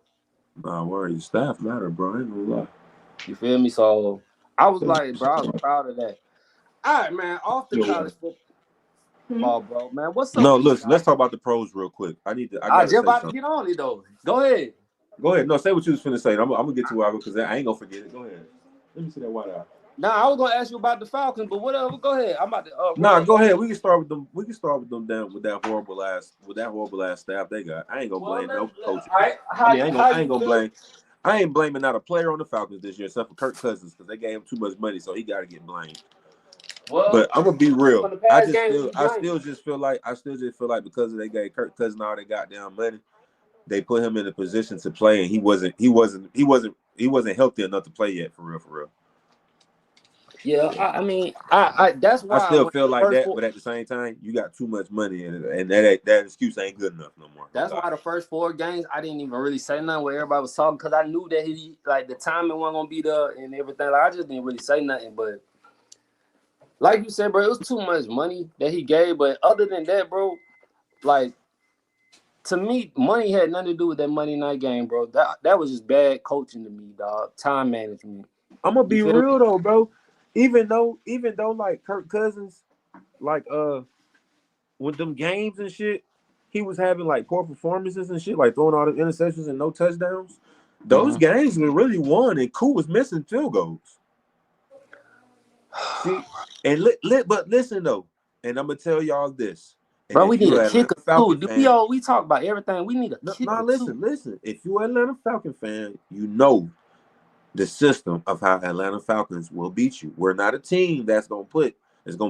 Nah, worry, staff matter, bro. I ain't gonna lie. You feel me? So I was like, bro, I was proud of that. All right, man. Off the college football, bro, man. What's up? No, listen. Let's talk about the pros real quick. I gotta just about to get on it though. Go ahead. No, say what you was finna say. I'm gonna get to it because I ain't gonna forget it. Go ahead. Let me see that white eye. Nah, I was gonna ask you about the Falcons, but whatever. Go ahead. I'm about to. Go ahead. We can start with them. We can start with them down with that horrible ass staff they got. I ain't gonna blame no coach. I ain't blaming not a player on the Falcons this year except for Kirk Cousins because they gave him too much money, so he got to get blamed. Well, but I'm gonna be real. I still just feel like because they gave Kirk Cousins all their goddamn money, they put him in a position to play, and he wasn't healthy enough to play yet. For real. Yeah, I mean, that's why I still feel like that, but at the same time, you got too much money, and that excuse ain't good enough no more. That's why the first 4 games I didn't even really say nothing where everybody was talking because I knew that he like the timing wasn't gonna be there and everything. Like I just didn't really say nothing, but like you said, bro, it was too much money that he gave. But other than that, bro, like to me, money had nothing to do with that Monday night game, bro. That was just bad coaching to me, dog. Time management. I'm gonna You be feel real me? though, bro. Even though like Kirk Cousins, like with them games and shit, he was having like poor performances and shit, like throwing all the interceptions and no touchdowns. Those Mm-hmm. games were really won, and Koo was missing field goals. See, and but listen though, and I'm gonna tell y'all this. And Bro, we if need you're a an Atlanta kicker too. Falcon Do fan, we talk about everything? We need a no, kicker too. listen. If you're an Atlanta Falcon fan, you know the system of how Atlanta Falcons will beat you. We're not a team that's gonna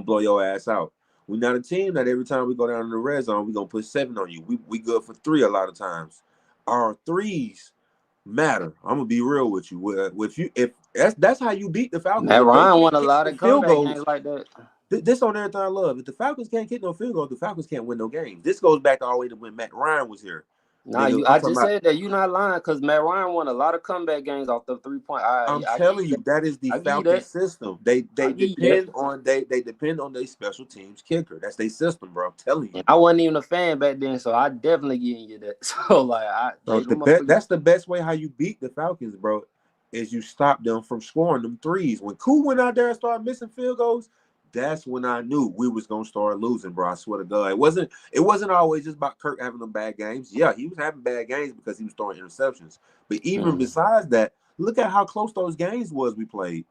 blow your ass out. We're not a team that every time we go down in the red zone, we're gonna put 7 on you. We good for 3 a lot of times. Our threes matter. I'm gonna be real with you. With you, if that's how you beat the Falcons. Matt If they Ryan won can't a kick lot no of field comeback games goals, like that. this on everything I love. If the Falcons can't kick no field goals, the Falcons can't win no games. This goes back all the way to when Matt Ryan was here. Nah, Nigga, I'm I talking just about. said that you not lying because Matt Ryan won a lot of comeback games off the 3 point. I'm I give telling you that. you, that is the I give you Falcon that. system. They I give you that. depend on their special teams kicker. That's their system, bro. I'm telling And you, I wasn't even a fan back then, so I definitely giving you that. So like, bro. them motherfuckers. That's the best way how you beat the Falcons, bro. Is you stop them from scoring them threes. When Koo went out there and started missing field goals, that's when I knew we was gonna start losing, bro. I swear to God, it wasn't always just about Kirk having them bad games. Yeah, he was having bad games because he was throwing interceptions. But even Mm. besides that, look at how close those games was we played.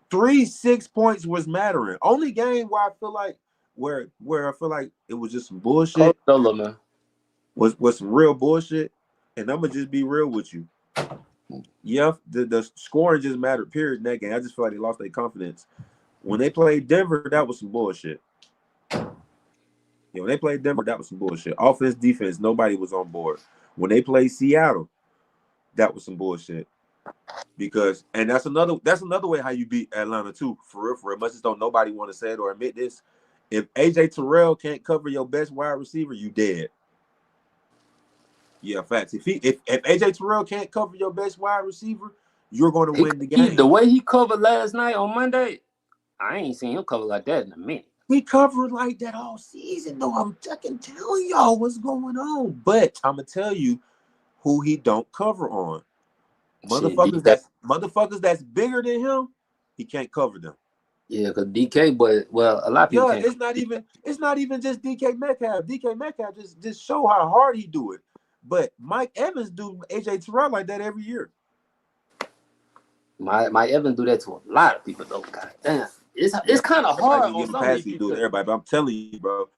3 6 points was mattering. Only game where I feel like where I feel like it was just some Coach bullshit Solo, man. was some real bullshit. And I'm gonna just be real with you. Yeah, the scoring just mattered. Period. In that game, I just feel like they lost their confidence when they played Denver. That was some bullshit. When they played Denver, that was some bullshit. Offense, defense, nobody was on board. When they played Seattle, that was some bullshit. Because and that's another way how you beat Atlanta too. For real. Much as though nobody want to say it or admit this. If AJ Terrell can't cover your best wide receiver, you dead. Yeah, facts. If AJ Terrell can't cover your best wide receiver, you're going to win the The game. way he covered last night on Monday, I ain't seen him cover like that in a minute. We covered like that all season, though. I'm fucking telling y'all what's going on. But I'm gonna tell you who he don't cover on. Shit, Motherfuckers DK. that's bigger than him, he can't cover them. Yeah, because DK, but well, a lot of people Yeah, can't cover it's not even just DK Metcalf. DK Metcalf just show how hard he do it. But Mike Evans do AJ Terrell like that every year. My Evan do that to a lot of people though. God damn, Yeah, it's kind of everybody hard can on give him some of these passes, he do people. it to everybody. But I'm telling you, bro,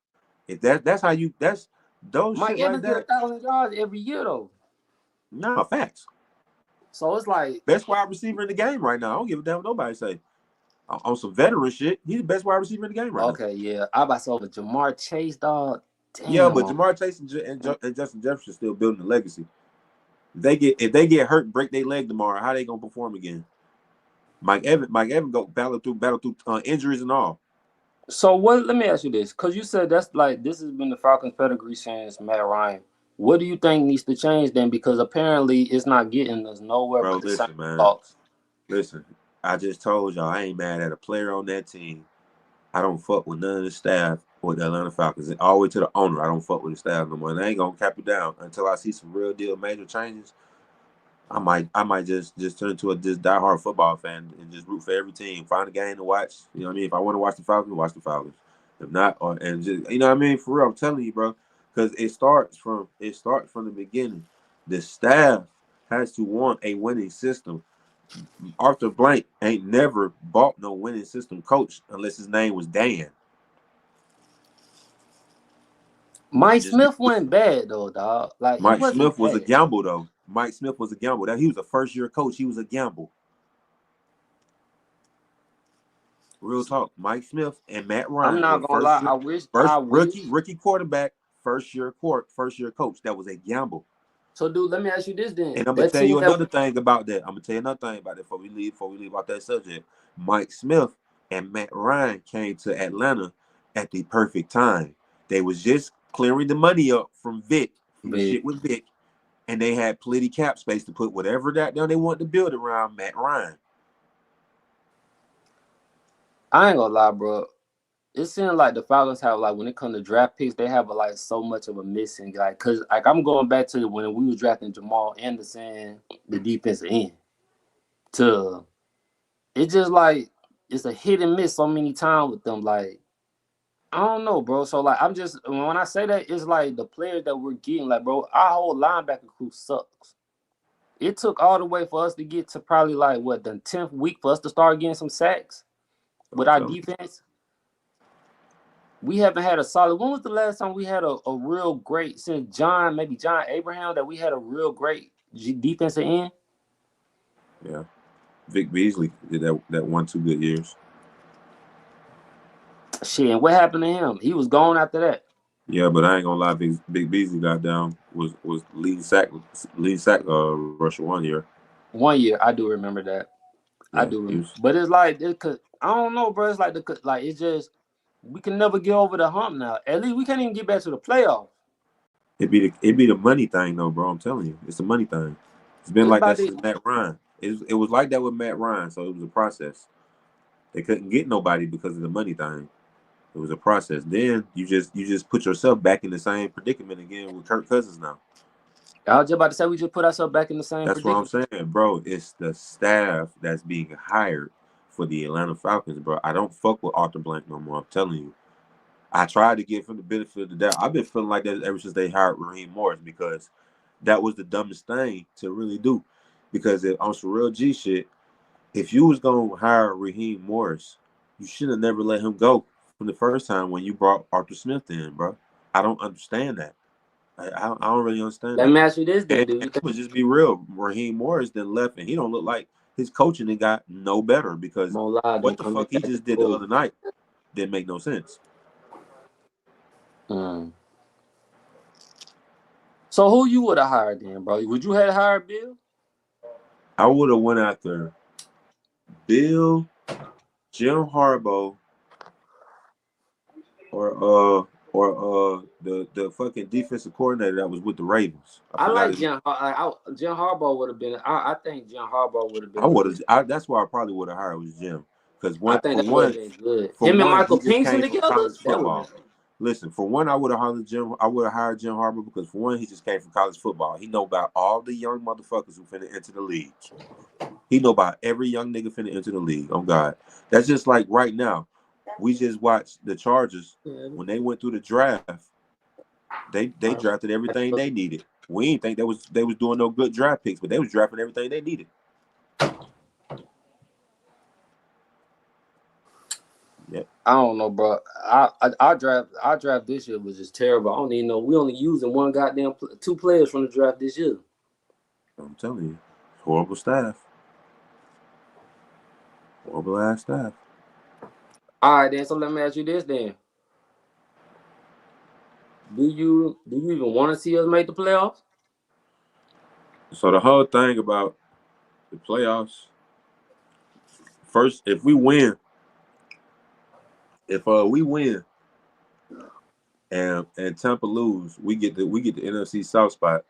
if that's how you that's those Mike shit like Evans get that. 1,000 yards every year though. Nah, facts. So it's like, Best wide receiver in the game right now. I don't give a damn what nobody say. On some veteran shit, he's the best wide receiver in the game right now. okay, yeah, I about to over Jamar Chase, dog. Yeah, Damn, but Jamar Chase and Justin Jefferson still building a legacy. If they get hurt and break their leg tomorrow, how they gonna perform again? Mike Evans go battle through injuries and all. So what? Let me ask you this, because you said that's like this has been the Falcons' pedigree since Matt Ryan. What do you think needs to change then? Because apparently it's not getting us nowhere Bro, but the same listen, man. thoughts. Listen, I just told y'all I ain't mad at a player on that team. I don't fuck with none of the staff with the Atlanta Falcons. All the way to the owner, I don't fuck with the staff no more. And I ain't gonna cap it down until I see some real deal major changes. I might just turn into a just diehard football fan and just root for every team. Find a game to watch. You know what I mean? If I want to watch the Falcons, watch the Falcons. If not, and just you know what I mean? For real, I'm telling you, bro. Because it starts from the beginning. The staff has to want a winning system. Arthur Blank ain't never bought no winning system coach unless his name was Dan. Mike Just Smith wasn't bad though, dog. Like he Mike wasn't Smith was a bad. gamble though. Mike Smith was a gamble. That he was a first year coach. He was a gamble. Real talk. Mike Smith and Matt I'm Ryan not were gonna first lie. year, I first wish. rookie quarterback, first year coach. That was a gamble. So, dude, let me ask you this then. And I'm gonna That tell team you that another thing about that. I'm gonna tell you another thing about that before we leave out that subject. Mike Smith and Matt Ryan came to Atlanta at the perfect time. They was just clearing the money up from Vic, from the big. shit with Vic, and they had plenty cap space to put whatever that down they wanted to build around Matt Ryan. I ain't gonna lie, bro. It seems like the Falcons have like when it comes to draft picks, they have like so much of a missing like because like I'm going back to when we was drafting Jamal Anderson, the defensive end. To it's just like it's a hit and miss so many times with them. Like I don't know, bro. So like I'm just when I say that, it's like the players that we're getting, like bro, our whole linebacker crew sucks. It took all the way for us to get to probably like what the 10th week for us to start getting some sacks with I'm our telling defense. We haven't had a solid. When was the last time we had a real great since maybe John Abraham, that we had a real great defensive end? you. Yeah. Vic Beasley did that 1-2 good years. Shit, and what happened to him? He was gone after that. Yeah, but I ain't gonna lie, Big Beasley got down was leading sack rusher 1 year. 1 year, I do remember that. I Yeah, do he remember, was. but it's like it could. I don't know, bro. It's like like it's just we can never get over the hump now. At least we can't even get back to the playoffs. It be the money thing though, bro. I'm telling you, it's the money thing. It's been It's like about that the since Matt Ryan. It was like that with Matt Ryan, so it was a process. They couldn't get nobody because of the money thing. It was a process. Then you just put yourself back in the same predicament again with Kirk Cousins now. I was just about to say we just put ourselves back in the same That's what I'm predicament. saying, bro. It's the staff that's being hired for the Atlanta Falcons, bro. I don't fuck with Arthur Blank no more. I'm telling you. I tried to give him the benefit of the doubt. I've been feeling like that ever since they hired Raheem Morris because that was the dumbest thing to really do. Because on some real G shit, if you was gonna hire Raheem Morris, you should have never let him go from the first time when you brought Arthur Smith in, bro. I don't understand that. I don't really understand Let that. me ask you this then: And, Do and you I'm think gonna just be real. Raheem Morris then left, and he don't look like his coaching and got no better because Mo La what didn't the come in fuck he back to just did the school? other night didn't make no sense. Mm. So who you would have hired then, bro? Would you have hired Bill? I would have went after Bill, Jim Harbaugh, or the fucking defensive coordinator that was with the Ravens. I I forgot like his name. Jim Harbaugh would have been. I think Jim Harbaugh would have I been a would good. have. That's why I probably would have hired was Jim, because I one think for that would have one, been good. for Him and one, Michael he just Pinkston came from together, college that would have football. been. Listen, for one, I would have hired Jim. I would have hired Jim Harbaugh because for one, he just came from college football. He know about all the young motherfuckers who finna enter the league. He know about every young nigga finna enter the league. Oh God, that's just like right now. We just watched the Chargers when they went through the draft. They drafted everything they needed. We didn't think they was doing no good draft picks, but they was drafting everything they needed. Yep. I don't know, bro. Our draft this year was just terrible. I don't even know. We only using one goddamn two players from the draft this year. I'm telling you, horrible staff, horrible ass staff. All right, then. So let me ask you this then: Do you even want to see us make the playoffs? So the whole thing about the playoffs, first, if we win and Tampa lose, we get the NFC South spot.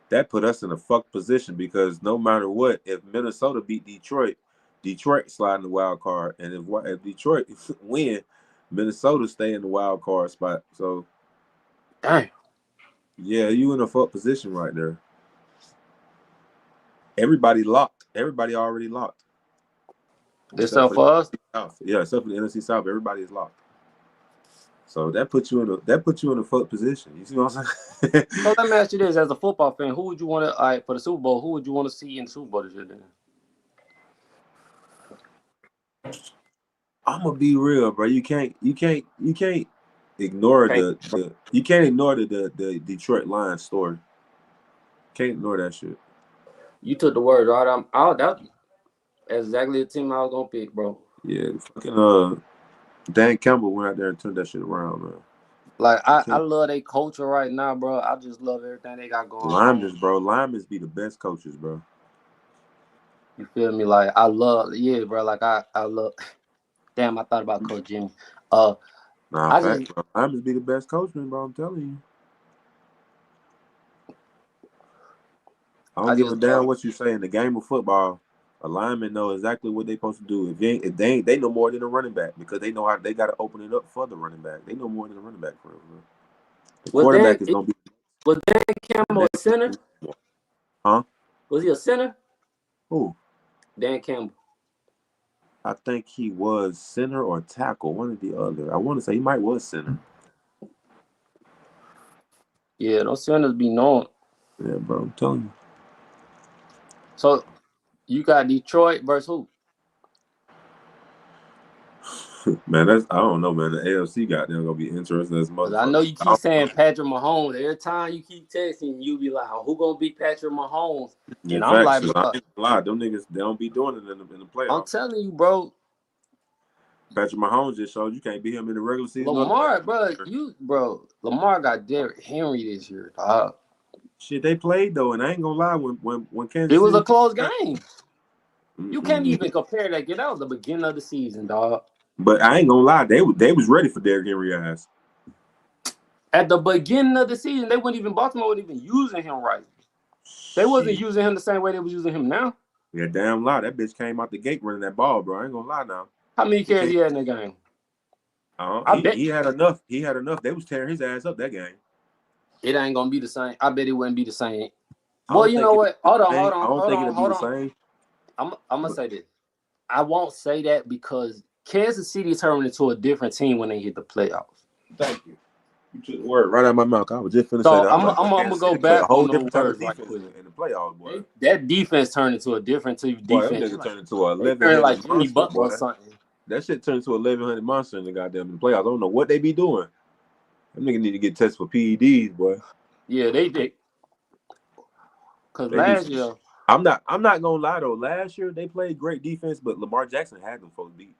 That put us in a fucked position because no matter what, if Minnesota beat Detroit, Detroit slide in the wild card, and if Detroit win, Minnesota stay in the wild card spot. So Damn. yeah, you in a fucked position right there. Everybody locked. Everybody already locked, This except stuff for the for us. NFC South. Yeah, except for the NFC South, everybody is locked. So that puts you in a fucked position. You see what I'm saying? So let me ask you this: as a football fan, who would you want to? All right, for the Super Bowl, who would you want to see in the Super Bowl this year? Then I'm gonna be real, bro. You can't ignore can't. the Detroit Lions story. Can't ignore that shit. You took the word right. That's exactly the team I was gonna pick, bro. Yeah, fucking Dan Campbell went out there and turned that shit around, man. Like You I can't love their culture right now, bro. I just love everything they got going on. linemen, bro. Linemen be the best coaches, bro. You feel me? Like I love, yeah, bro. Like I love. Damn, I thought about Coach Jimmy. Uh, Nah, I fact, just bro. Linemen be the best coachmen, bro. I'm telling you. I I don't give a just damn love. what you say in the game of football. A lineman know exactly what they supposed to do. If they know more than a running back because they know how they got to open it up for the running back. They know more than a running back for real. The Was Dan quarterback is gonna be was Dan the Campbell a next. center? Huh? Was he a center? Who? Dan Campbell. I think he was center or tackle, one or the other. I want to say he might was center. Yeah, those centers be known. Yeah, bro, I'm telling you. So you got Detroit versus who? Man, I don't know, man. The AFC goddamn gonna be interesting as Because I know motherfucker. you keep saying Patrick Mahomes. Every time you keep texting, you be like, "Who gonna beat Patrick Mahomes?" In And I'm fact, like, shit, I bro, ain't gonna lie, them niggas they don't be doing it in the I'm playoffs. telling you, bro. Patrick Mahomes just showed you can't beat him in the regular season or the Lamar, playoffs. Lamar got Derrick Henry this year, dog. Shit, they played though, and I ain't gonna lie, when It Kansas was a City, close game. You can't mm-mm. even compare that. That was the beginning of the season, dog. But I ain't gonna lie, they was ready for Derrick Henry ass. At the beginning of the season, Baltimore wasn't even using him right. They wasn't Shit. using him the same way they was using him now. Yeah, damn lie. That bitch came out the gate running that ball, bro. I ain't gonna lie now. How many carries he had in the game? I bet He had enough. He had enough. They was tearing his ass up that game. it ain't gonna be the same. I bet it wouldn't be the same. I Boy, don't you think know it'll be what? the Hold same. on, I don't think it'll be hold the on. same. I'm gonna say this. I won't say that because Kansas City turned into a different team when they hit the playoffs. Thank you. You took the word right out of my mouth. I was just finna say So that. I'm I'm like, boy, gonna Kansas go City play a back whole on those different type of words right defense quick. in the playoffs, boy. That defense turned into a different team Boy, them defense. niggas turned into a They turned 11-headed like Jimmy monster, Butler or boy. something. That shit turned into a 11-headed monster in the goddamn playoffs. I don't know what they be doing. Them niggas need to get tested for PEDs, boy. Yeah, they did. Cause They do last some year, shit. I'm not gonna lie though. Last year they played great defense, but Lamar Jackson had them folks beat.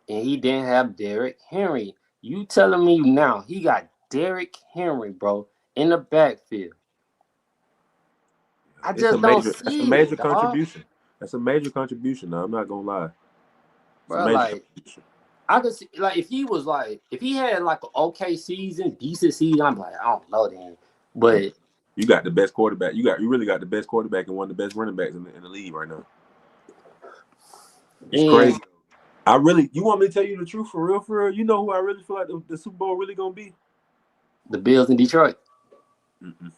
and he didn't have Derrick Henry. You telling me now he got Derrick Henry, bro, in the backfield. I It's a just don't major. That's a see major it, dog. contribution. That's a major contribution. Now I'm not gonna lie. It's a Bro, major like contribution. I could see, like if he had like an okay season, decent season, I'm like, I don't know then. But You got the best quarterback. You really got the best quarterback and one of the best running backs in the league right now. It's and crazy. You want me to tell you the truth for real, for real? You know who I really feel like the Super Bowl really gonna be? the Bills in Detroit. Mm-mm.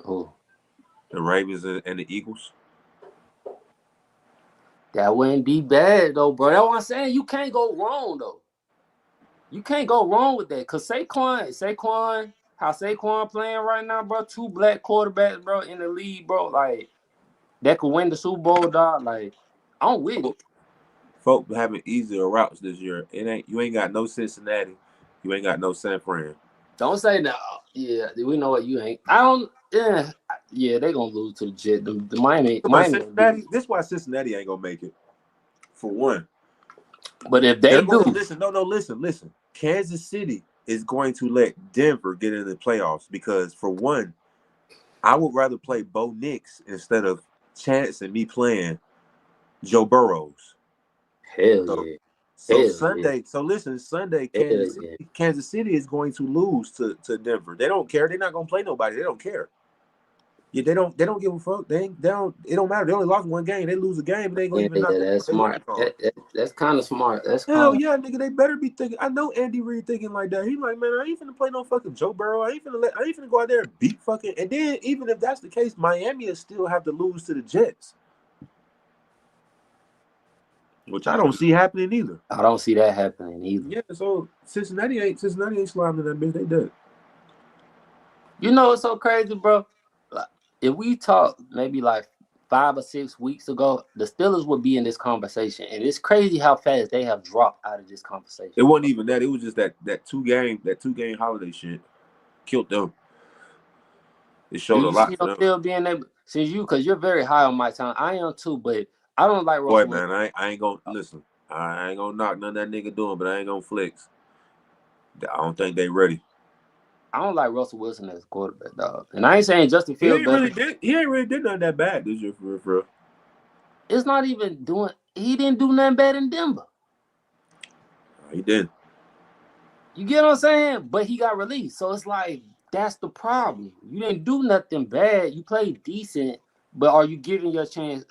Oh, The Ravens and the Eagles. that wouldn't be bad though, bro. That's what I'm saying. You can't go wrong though. You can't go wrong with that. Cause how Saquon playing right now, bro. Two black quarterbacks, bro, in the league, bro. Like that could win the Super Bowl, dog. Like I'm with it. Folk having easier routes this year. You ain't got no Cincinnati. You ain't got no San Fran. Don't say that. Yeah, we know what you ain't. I don't. Yeah, they gonna lose to the Jet. The But Miami gonna lose. Cincinnati, this is why Cincinnati ain't gonna make it. For one. But if they do, Listen. Listen. Kansas City is going to let Denver get in the playoffs because, for one, I would rather play Bo Nix instead of Chance and me playing Joe Burrows. hell So, yeah, so hell yeah, Sunday, so listen, Sunday, hell yeah. Kansas City is going to lose to Denver. They don't care. They're not gonna play nobody. They don't care. Yeah, they don't give a fuck. They don't. It don't matter. They only lost one game. They lose a game, but they ain't gonna Yeah, even knock them that's out their wild smart. card. That's kind of smart. That's Hell kind of. yeah, nigga, they better be thinking. I know Andy Reid thinking like that. He's like, man, I ain't finna play no fucking Joe Burrow. I ain't finna go out there and beat fucking. And then even if that's the case, Miami will still have to lose to the Jets, which I don't see happening either. I don't see that happening either. Yeah, so Cincinnati ain't sliding in that bitch. They dead. You know it's so crazy, bro. Like, if we talk maybe like 5 or 6 weeks ago, the Steelers would be in this conversation, and it's crazy how fast they have dropped out of this conversation. It wasn't even that. It was just that two game holiday shit killed them. It Do showed a you see lot them for them. still being able? Because you're very high on my time. I am too, but I don't like Boy, Russell Wilson. man, I ain't gonna listen. I ain't gonna knock none of that nigga doing, but I ain't gonna flex. I don't think they ready. I don't like Russell Wilson as a quarterback, dog. And I ain't saying Justin He Fields ain't really better. did. He ain't really did nothing that bad this year for real. It's not even doing. He didn't do nothing bad in Denver. He did. You get what I'm saying? But he got released, so it's like that's the problem. You didn't do nothing bad. You played decent. But are you giving your team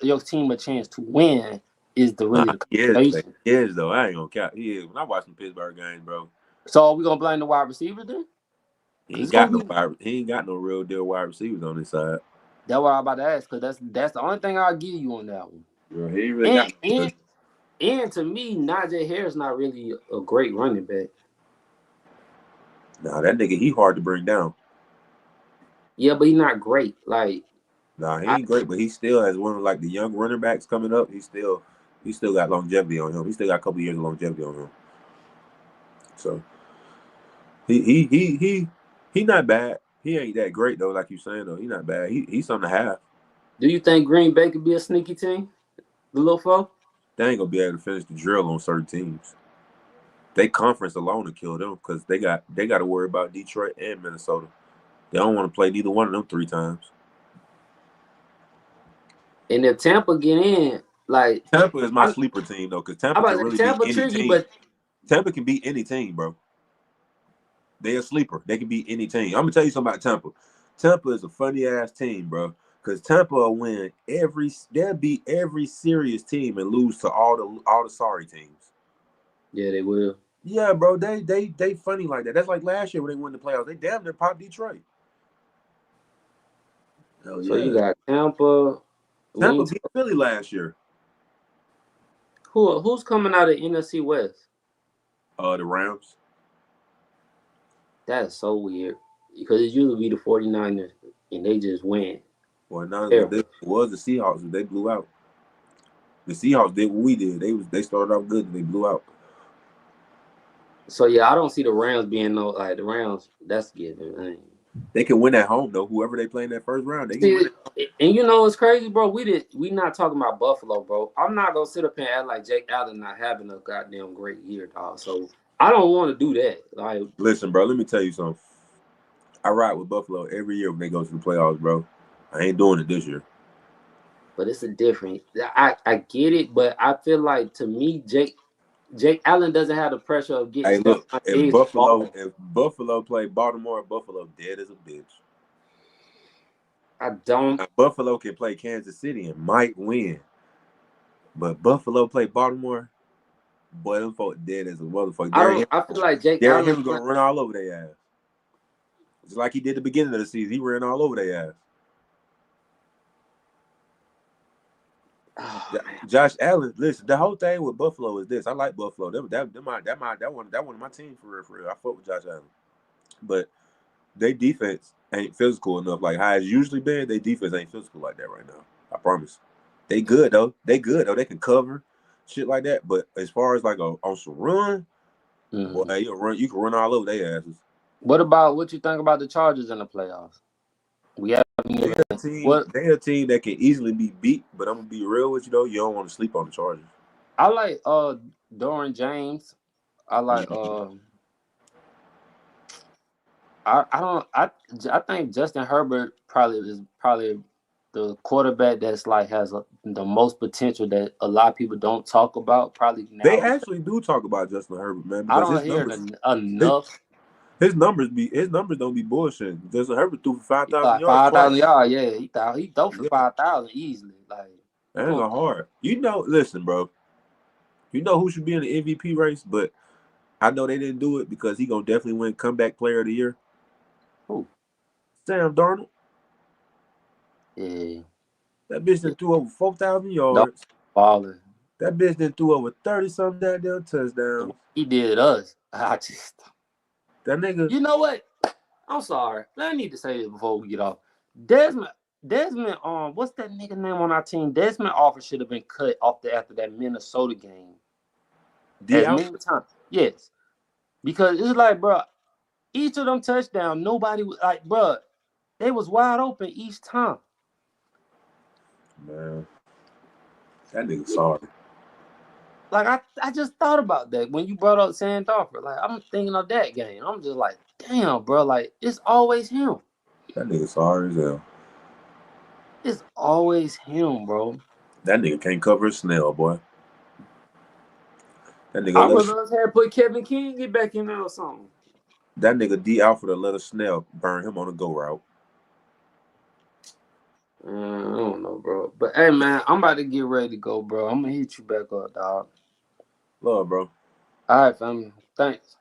a chance to win? Is the really the Yes, conversation. yes, though. I ain't gonna count. He is. When I watch some Pittsburgh games, bro, So are we gonna blame the wide receiver then? he Because ain't it's gonna got no be he ain't got no real deal wide receivers on his side. that's what I'm about to ask. Because that's the only thing I'll give you on that one. Bro, he ain't really And got no. and and to me, Najee Harris not really a great running back. Nah, that nigga, he hard to bring down. Yeah, but he's not great. Like Nah, he I, ain't great, but he still has one of like the young running backs coming up. He still got longevity on him. He still got a couple years of longevity on him. So he not bad. He ain't that great though, like you saying though. He not bad. He's something to have. do you think Green Bay could be a sneaky team? The little foe? They ain't gonna be able to finish the drill on certain teams. They conference alone to kill them because they got to worry about Detroit and Minnesota. They don't want to play neither one of them 3 times. And if Tampa get in, like Tampa is my I'm sleeper team though, because I'm Tampa about can to say really beat Tampa any tricky, team. but Tampa can beat any team, bro. They a sleeper. They can beat any team. I'm gonna tell you something about Tampa. Tampa is a funny ass team, bro. Cause Tampa will win they'll beat every serious team and lose to all the sorry teams. yeah, they will. Yeah, bro. They funny like that. That's like last year when they won the playoffs. They damn near popped Detroit. Hell So you yeah. got Tampa. We Tampa ain't beat Philly last year. who's coming out of NFC West? The Rams. That's so weird because it usually be the 49ers and they just win. Well, none of Terrible. this was the Seahawks. They blew out. The Seahawks did what we did. They started off good and they blew out. So yeah, I don't see the Rams being no like the Rams. That's given. Man. They can win at home though. Whoever they play in that first round, they can win See, it. and you know what's crazy, bro? We not talking about Buffalo, bro. I'm not gonna sit up here and act like Jake Allen not having a goddamn great year, dog. So I don't want to do that. Like, Listen, bro, let me tell you something. I ride with Buffalo every year when they go to the playoffs, bro. I ain't doing it this year. but it's a different. I get it, but I feel like to me, Jake Allen doesn't have the pressure of getting Hey, Stephon look, if Diggs the Buffalo ball. if Buffalo play Baltimore, Buffalo dead as a bitch. I don't. Now, Buffalo can play Kansas City and might win, but Buffalo play Baltimore, boy, them folks dead as a motherfucker. I don't. I feel like Jake Derrick Allen Henry playing. gonna run all over their ass, just like he did the beginning of the season. He ran all over their ass. Oh, man. Josh Allen, listen, the whole thing with Buffalo is this. I like Buffalo. That one my team for real, for real. I fuck with Josh Allen, but they defense ain't physical enough. Like how it's usually been, they defense ain't physical like that right now. I promise. They good though. They good though. They can cover shit like that. But as far as like on some run, boy, Mhm. you can run all over their asses. What you think about the Chargers in the playoffs? We haven't They even a team. what They a team that can easily be beat. But I'm gonna be real with you though. You don't want to sleep on the Chargers. I like Doran James. I like I don't I think Justin Herbert probably the quarterback that's like has the most potential that a lot of people don't talk about probably They now because actually do talk about Justin Herbert, man, I because don't hear his, enough. his numbers don't be bullshit. Justin Herbert threw for 5,000 Like yards 5,000 twice. yards, yeah, he throw for Yeah, 5,000 easily. Like that ain't come gonna on, hard. Listen, bro. You know who should be in the MVP race, but I know they didn't do it because he gonna definitely win comeback player of the year. who? Sam Darnold. Yeah, That bitch done threw over 4,000 no yards. balling. That bitch done threw over 30 something goddamn The touchdowns. way he did us. I just That nigga, you know what? I'm sorry. I need to say this before we get off. Desmond, Desmond, what's that nigga name on our team? Desmond Offer should have been cut off after that Minnesota game. D As out. many times, yes, because it's like, bro, each of them touchdowns, nobody was like, bro, they was wide open each time. Man, that nigga sorry. Like I just thought about that when you brought up Sandorfer. Like I'm thinking of that game. I'm just like, damn, bro, like it's always him. That nigga sorry as hell. It's always him, bro. That nigga can't cover a snail, boy. That nigga I let rather us had put Kevin King get back in there or something. that nigga D Alfred let a snail burn him on a go route. I don't know, bro. But hey, man, I'm about to get ready to go, bro. I'm gonna hit you back up, dog. Love, bro. All right, family. Thanks.